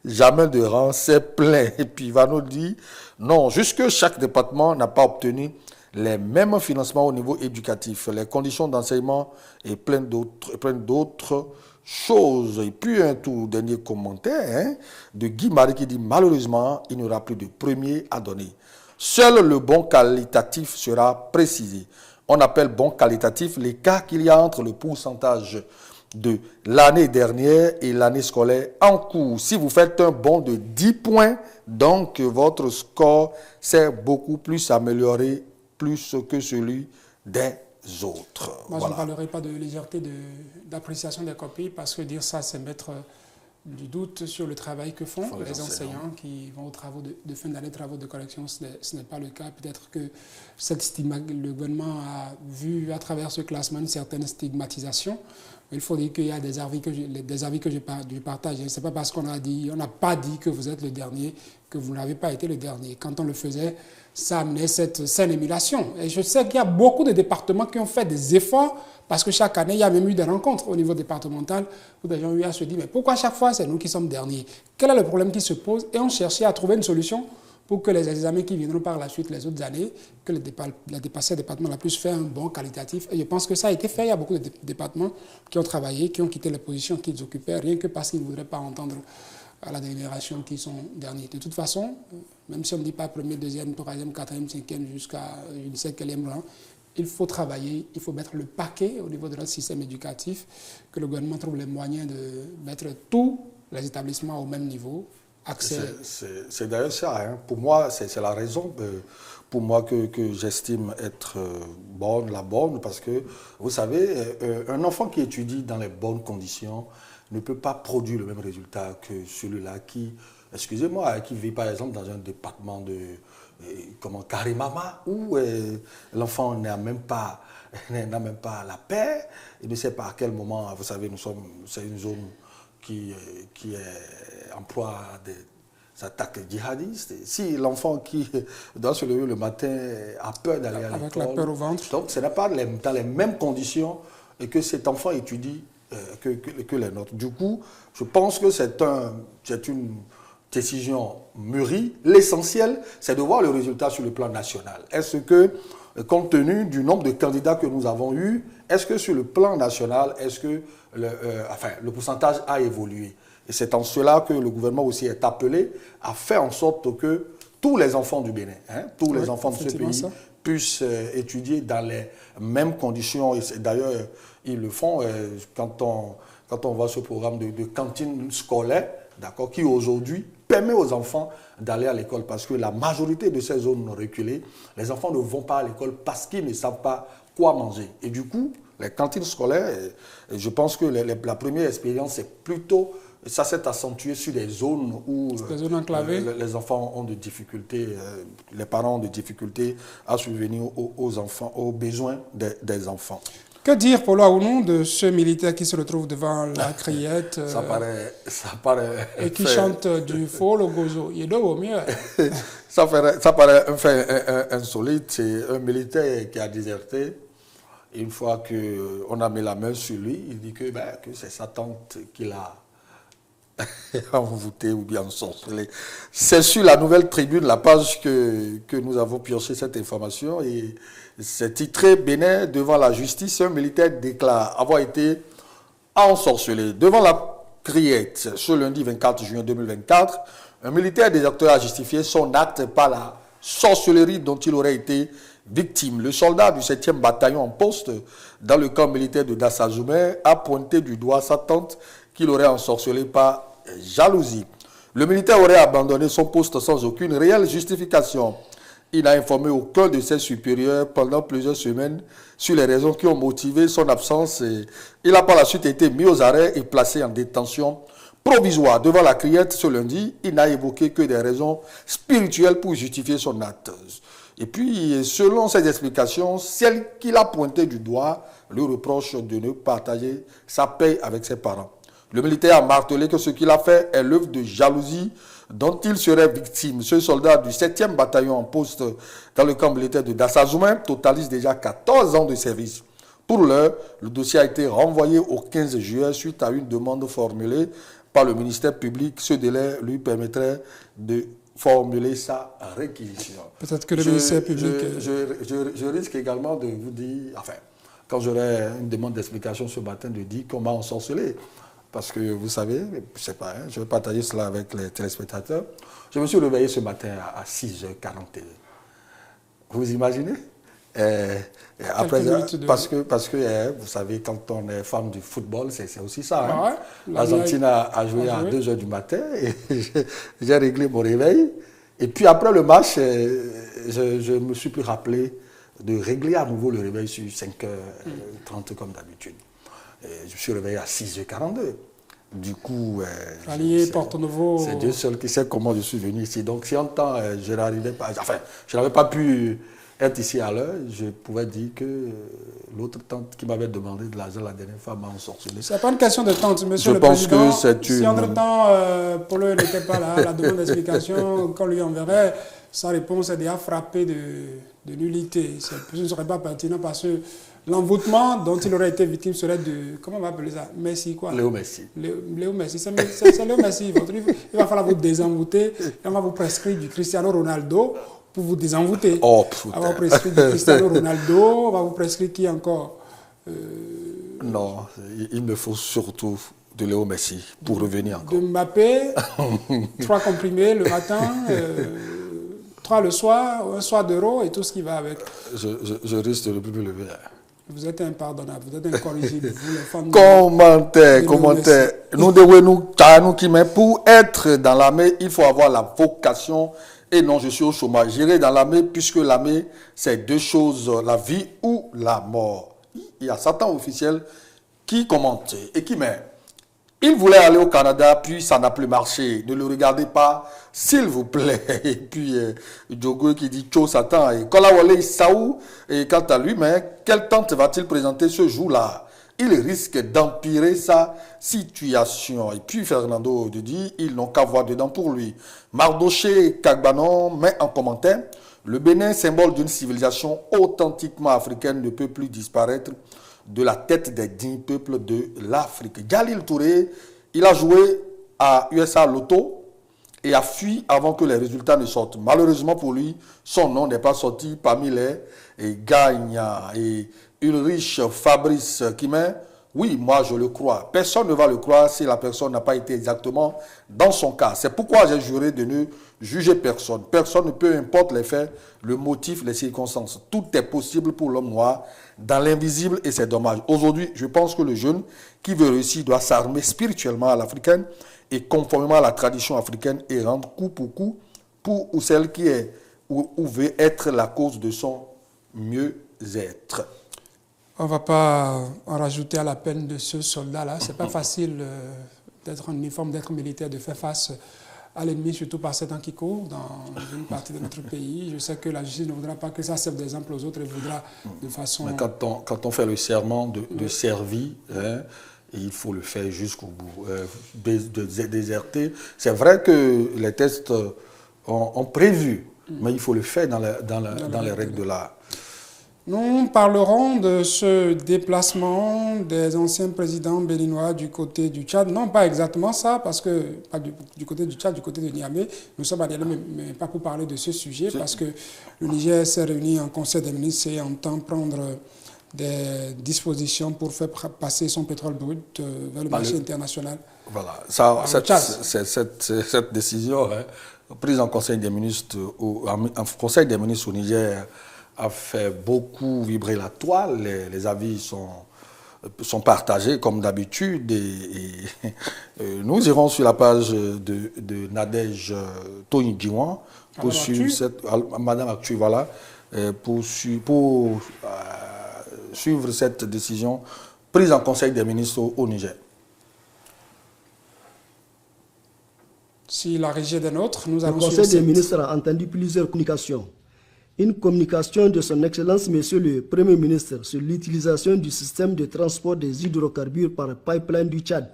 jamais de rang, c'est plein. Et puis Vano dit, non, jusque chaque département n'a pas obtenu les mêmes financements au niveau éducatif, les conditions d'enseignement et plein d'autres choses. Et puis un tout dernier commentaire de Guy Marie qui dit, malheureusement, il n'y aura plus de premier à donner. Seul le bon qualitatif sera précisé. On appelle bon qualitatif l'écart qu'il y a entre le pourcentage de l'année dernière et l'année scolaire en cours. Si vous faites un bond de 10 points, donc votre score s'est beaucoup plus amélioré, plus que celui des autres. Moi, je ne parlerai pas de légèreté d'appréciation des copies, parce que dire ça, c'est mettre du doute sur le travail que font les enseignants qui vont aux travaux de fin d'année, travaux de correction. Ce n'est pas le cas. Peut-être que le gouvernement a vu à travers ce classement une certaine stigmatisation. Il faut dire qu'il y a des avis que je partage. Ce n'est pas parce qu'on n'a pas dit que vous êtes le dernier, que vous n'avez pas été le dernier. Quand on le faisait, ça amenait cette saine émulation. Et je sais qu'il y a beaucoup de départements qui ont fait des efforts, parce que chaque année, il y a même eu des rencontres au niveau départemental où des gens ont eu à se dire, mais pourquoi chaque fois c'est nous qui sommes derniers? Quel est le problème qui se pose? Et on cherchait à trouver une solution pour que les examens qui viendront par la suite les autres années, que le département a plus fait un bon qualitatif. Et je pense que ça a été fait. Il y a beaucoup de départements qui ont travaillé, qui ont quitté les positions qu'ils occupaient, rien que parce qu'ils ne voudraient pas entendre à la délibération qui sont derniers. De toute façon, même si on ne dit pas premier, deuxième, troisième, quatrième, cinquième, jusqu'à je ne sais quel rang, il faut travailler, il faut mettre le paquet au niveau de notre système éducatif, que le gouvernement trouve les moyens de mettre tous les établissements au même niveau. C'est d'ailleurs ça. Hein. Pour moi, c'est la raison pour moi que j'estime être la bonne, parce que, vous savez, un enfant qui étudie dans les bonnes conditions ne peut pas produire le même résultat que celui-là qui, excusez-moi, qui vit par exemple dans un département de Karimama, où l'enfant n'a même pas la paix, il ne sait pas à quel moment, vous savez, c'est une zone qui emploie des attaques djihadistes. Et si l'enfant qui doit se lever le matin a peur d'aller à l'école, avec la peur au ventre, donc ce n'est pas dans les mêmes conditions que cet enfant étudie que les nôtres. Du coup, je pense que c'est une décision mûrie. L'essentiel, c'est de voir le résultat sur le plan national. Est-ce que, compte tenu du nombre de candidats que nous avons eus, est-ce que sur le plan national, est-ce que le pourcentage a évolué? Et c'est en cela que le gouvernement aussi est appelé à faire en sorte que tous les enfants du Bénin, tous les enfants de ce pays puissent étudier dans les mêmes conditions. Et d'ailleurs, ils le font quand on voit ce programme de cantine scolaire, d'accord, qui aujourd'hui permet aux enfants d'aller à l'école, parce que la majorité de ces zones reculées, les enfants ne vont pas à l'école parce qu'ils ne savent pas quoi manger. Et du coup, les cantines scolaires, je pense que la première expérience, c'est plutôt, ça s'est accentué sur des zones où les enfants ont des difficultés, les parents ont des difficultés à subvenir aux enfants, aux besoins des enfants. Que dire, Paulo Aounou, de ce militaire qui se retrouve devant la criette ça paraît et qui chante du faux, le gozo? Il est au mieux. Ça paraît un fait insolite. C'est un militaire qui a déserté. Une fois qu'on a mis la main sur lui, il dit que c'est sa tante qui l'a envoûté ou bien ensorcelé. C'est sur la Nouvelle Tribune, la page que nous avons pioché cette information, et c'est titré « Bénin devant la justice, un militaire déclare avoir été ensorcelé ». Devant la criette, ce lundi 24 juin 2024, un militaire déserteur a justifié son acte par la sorcellerie dont il aurait été victime. Le soldat du 7e bataillon en poste dans le camp militaire de Dassazoumé a pointé du doigt sa tante qu'il aurait ensorcelé par jalousie. Le militaire aurait abandonné son poste sans aucune réelle justification. Il n'a informé aucun de ses supérieurs pendant plusieurs semaines sur les raisons qui ont motivé son absence. Il a par la suite été mis aux arrêts et placé en détention provisoire. Devant la criette ce lundi, il n'a évoqué que des raisons spirituelles pour justifier son acte. Et puis, selon ses explications, celle qu'il a pointée du doigt lui reproche de ne partager sa paix avec ses parents. Le militaire a martelé que ce qu'il a fait est l'œuvre de jalousie dont il serait victime. Ce soldat du 7e bataillon en poste dans le camp militaire de Dassazoumé totalise déjà 14 ans de service. Pour l'heure, le dossier a été renvoyé au 15 juillet suite à une demande formulée par le ministère public. Ce délai lui permettrait de formuler sa réquisition. Peut-être que le ministère public... Je risque également de vous dire, quand j'aurai une demande d'explication ce matin, de dire qu'on m'a ensorcelé. Parce que vous savez, je ne sais pas, je vais partager cela avec les téléspectateurs. Je me suis réveillé ce matin à 6h41. Vous imaginez? Après, parce que vous savez, quand on est fan du football, c'est aussi ça. Hein. Ouais, L'Argentine a joué à 2 h du matin et j'ai réglé mon réveil. Et puis après le match, je me suis plus rappelé de régler à nouveau le réveil sur 5h30 comme d'habitude. Je me suis réveillé à 6h42. Du coup, c'est Dieu seul qui sait comment je suis venu ici. Donc si en temps je n'arrivais pas, enfin, je n'avais pas pu être ici à l'heure, je pouvais dire que l'autre tante qui m'avait demandé de l'argent la dernière fois m'a ensorcelé. Ce n'est pas une question de tante, monsieur le Président. Je pense que c'est une... Si entre-temps, Polo n'était pas là, la demande d'explication qu'on lui enverrait, sa réponse est déjà frappée de nullité. Ce ne serait pas pertinent parce que l'envoûtement dont il aurait été victime serait de... Comment on va appeler ça? Messi, quoi? Léo Messi. Léo Messi. C'est Léo Messi. Il va falloir vous désenvoûter. On va vous prescrire du Cristiano Ronaldo pour vous désenvoûter. Oh, on va vous prescrire du Cristiano Ronaldo. On va vous prescrire qui encore? Non, il me faut surtout de Léo Messi pour revenir encore. De Mbappé, 3 comprimés le matin, 3 le soir, un soir d'euro et tout ce qui va avec. Je risque de ne plus me lever. Vous êtes impardonnable, vous êtes incorrigible. Vous, les fans commentaire. Nous devons qui mais pour être dans l'armée, il faut avoir la vocation. Et non, je suis au chômage. J'irai dans l'armée puisque l'armée, c'est 2 choses, la vie ou la mort. Il y a certains officiels qui commentent et qui met. Il voulait aller au Canada, puis ça n'a plus marché. Ne le regardez pas, s'il vous plaît. Et puis, Djogo qui dit Tcho Satan. Et Kolawole Saou, et quant à lui, mais quelle tente va-t-il présenter ce jour-là? Il risque d'empirer sa situation. Et puis, Fernando dit ils n'ont qu'à voir dedans pour lui. Mardoché Kagbanon met en commentaire le Bénin, symbole d'une civilisation authentiquement africaine, ne peut plus disparaître de la tête des dignes peuples de l'Afrique. Jalil Touré, il a joué à USA Lotto et a fui avant que les résultats ne sortent. Malheureusement pour lui, son nom n'est pas sorti parmi les gagnants. Et Ulrich Fabrice Kimen, oui, moi je le crois. Personne ne va le croire si la personne n'a pas été exactement dans son cas. C'est pourquoi j'ai juré de ne juger personne. Personne ne peut, importe les faits, le motif, les circonstances. Tout est possible pour l'homme noir dans l'invisible et c'est dommage. Aujourd'hui, je pense que le jeune qui veut réussir doit s'armer spirituellement à l'africaine et conformément à la tradition africaine et rendre coup pour coup pour ou celle qui est ou veut être la cause de son mieux-être. On ne va pas en rajouter à la peine de ce soldat-là. Ce n'est pas facile d'être en uniforme, d'être militaire, de faire face à l'ennemi, surtout par ces temps qui courent dans une partie de notre pays. Je sais que la justice ne voudra pas que ça serve d'exemple aux autres, elle voudra de façon... Mais quand on fait le serment de servir, hein, il faut le faire jusqu'au bout. De déserter, c'est vrai que les tests ont prévu, mais il faut le faire dans les règles de l'art. Nous parlerons de ce déplacement des anciens présidents béninois du côté du Tchad. Non, pas exactement ça, parce que, pas du côté du Tchad, du côté de Niamey. Nous sommes à Niamey, mais pas pour parler de ce sujet, parce que le Niger s'est réuni en Conseil des ministres et entend prendre des dispositions pour faire passer son pétrole brut vers le marché international. Voilà, cette décision prise en Conseil des ministres au Niger a fait beaucoup vibrer la toile. Les avis sont partagés comme d'habitude. Et nous irons sur la page de Nadège Tony Diwan pour suivre Madame Actu, voilà, pour suivre cette décision prise en Conseil des ministres au Niger. Si la régie est des nôtres, nous allons suivre. Le Conseil des ministres a entendu plusieurs communications. Une communication de son Excellence, Monsieur le Premier ministre, sur l'utilisation du système de transport des hydrocarbures par pipeline du Tchad.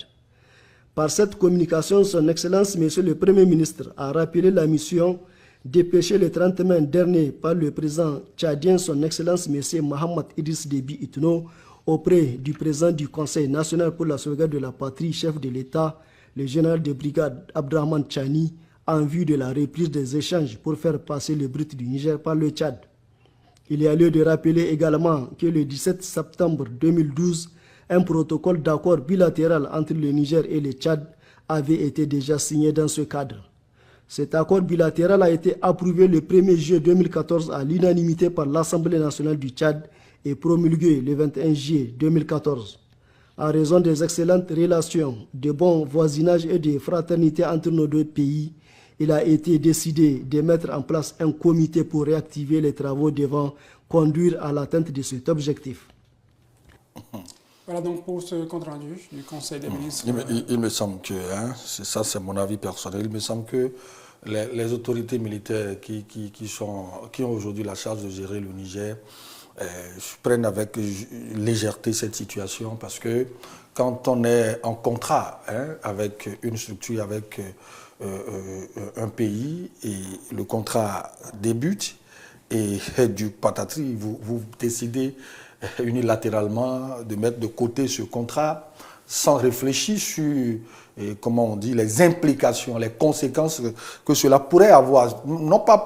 Par cette communication, son Excellence, Monsieur le Premier ministre, a rappelé la mission dépêchée le 30 mai dernier par le président tchadien, son Excellence, Monsieur Mohamed Idriss Déby Itno, auprès du président du Conseil national pour la sauvegarde de la patrie, chef de l'État, le général de brigade Abdrahman Chani, en vue de la reprise des échanges pour faire passer le brut du Niger par le Tchad. Il y a lieu de rappeler également que le 17 septembre 2012, un protocole d'accord bilatéral entre le Niger et le Tchad avait été déjà signé dans ce cadre. Cet accord bilatéral a été approuvé le 1er juillet 2014 à l'unanimité par l'Assemblée nationale du Tchad et promulgué le 21 juillet 2014. En raison des excellentes relations, de bon voisinage et de fraternité entre nos deux pays, il a été décidé de mettre en place un comité pour réactiver les travaux devant conduire à l'atteinte de cet objectif. Voilà donc pour ce compte rendu du Conseil des ministres. Il me semble que, ça c'est mon avis personnel, il me semble que les autorités militaires qui ont aujourd'hui la charge de gérer le Niger prennent avec légèreté cette situation, parce que quand on est en contrat avec une structure, avec un pays, et le contrat débute, et du patatris, vous décidez unilatéralement de mettre de côté ce contrat sans réfléchir sur, comment on dit, les implications, les conséquences que cela pourrait avoir, non pas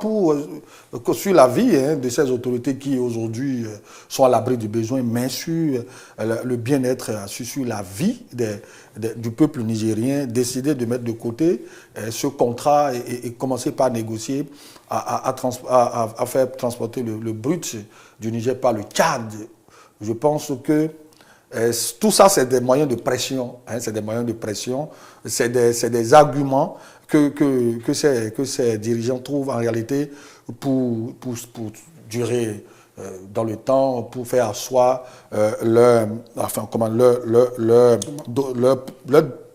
sur la vie de ces autorités qui aujourd'hui sont à l'abri du besoin, mais sur le bien-être, sur la vie du peuple nigérien, décider de mettre de côté ce contrat et commencer par négocier à faire transporter le brut du Niger par le Tchad. Je pense que tout ça, c'est des moyens de pression. C'est des moyens de pression. C'est des arguments que ces dirigeants trouvent en réalité pour durer dans le temps, pour faire asseoir leur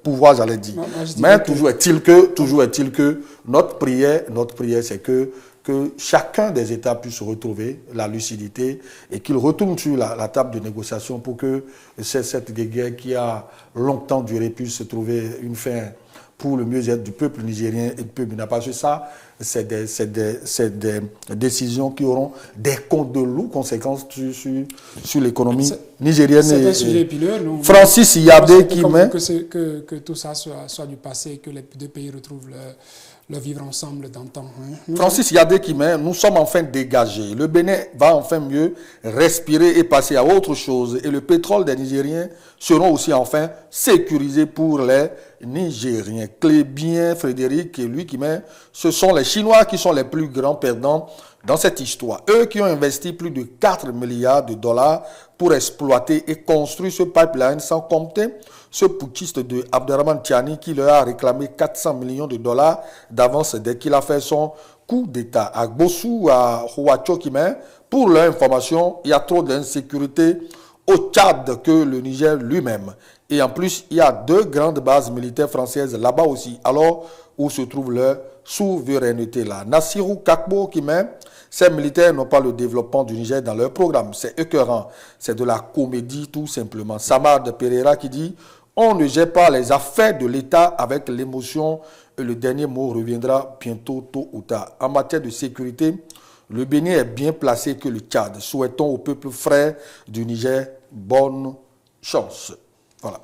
pouvoir, j'allais dire. Mais toujours est-il que notre prière, c'est que chacun des États puisse retrouver la lucidité et qu'il retourne sur la table de négociation pour que cette guerre qui a longtemps duré puisse trouver une fin pour le mieux-être du peuple nigérien et du peuple nigérien. Parce que ça, c'est des décisions qui auront de lourdes conséquences sur l'économie nigérienne. C'est un sujet épineux. Francis Yadé qui met... Que tout ça soit du passé, que les deux pays retrouvent le vivre ensemble d'antan. Francis Yadé qui met, nous sommes enfin dégagés. Le Bénin va enfin mieux respirer et passer à autre chose. Et le pétrole des Nigériens seront aussi enfin sécurisés pour les Nigériens. Clébien Frédéric, lui qui met, ce sont les Chinois qui sont les plus grands perdants dans cette histoire. Eux qui ont investi plus de 4 milliards de dollars pour exploiter et construire ce pipeline, sans compter ce putschiste de Abderrahmane Tiani qui leur a réclamé 400 millions de dollars d'avance dès qu'il a fait son coup d'État. À Bossou, à Huacho qui met, pour leur information, il y a trop d'insécurité au Tchad que le Niger lui-même. Et en plus, il y a 2 grandes bases militaires françaises là-bas aussi, alors où se trouve leur souveraineté là. Nassirou Kakbo qui met, ces militaires n'ont pas le développement du Niger dans leur programme. C'est écœurant. C'est de la comédie tout simplement. Samad Pereira qui dit, on ne gère pas les affaires de l'État avec l'émotion et le dernier mot reviendra bientôt, tôt ou tard. En matière de sécurité, le Bénin est bien placé que le Tchad. Souhaitons au peuple frère du Niger bonne chance. Voilà.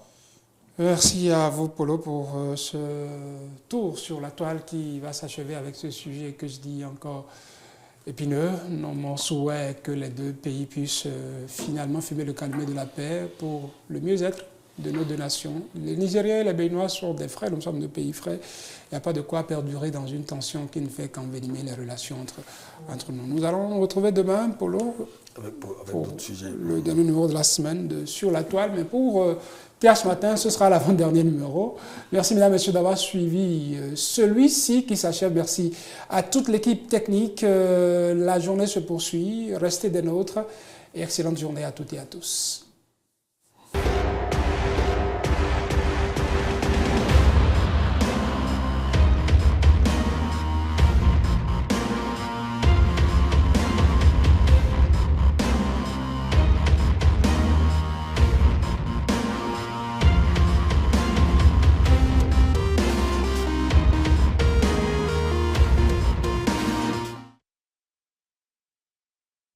Merci à vous, Polo, pour ce tour sur la toile qui va s'achever avec ce sujet que je dis encore épineux. Mon souhait est que les deux pays puissent finalement fumer le calumet de la paix pour le mieux-être de nos deux nations. Les Nigériens et les Béninois sont des frères, nous sommes deux pays frères. Il n'y a pas de quoi perdurer dans une tension qui ne fait qu'envenimer les relations entre nous. Nous allons nous retrouver demain, Polo, pour le dernier numéro de la semaine de Sur la toile. Mais pour Pierre ce matin, ce sera l'avant-dernier numéro. Merci, mesdames et messieurs, d'avoir suivi celui-ci qui s'achève. Merci à toute l'équipe technique. La journée se poursuit. Restez des nôtres et excellente journée à toutes et à tous.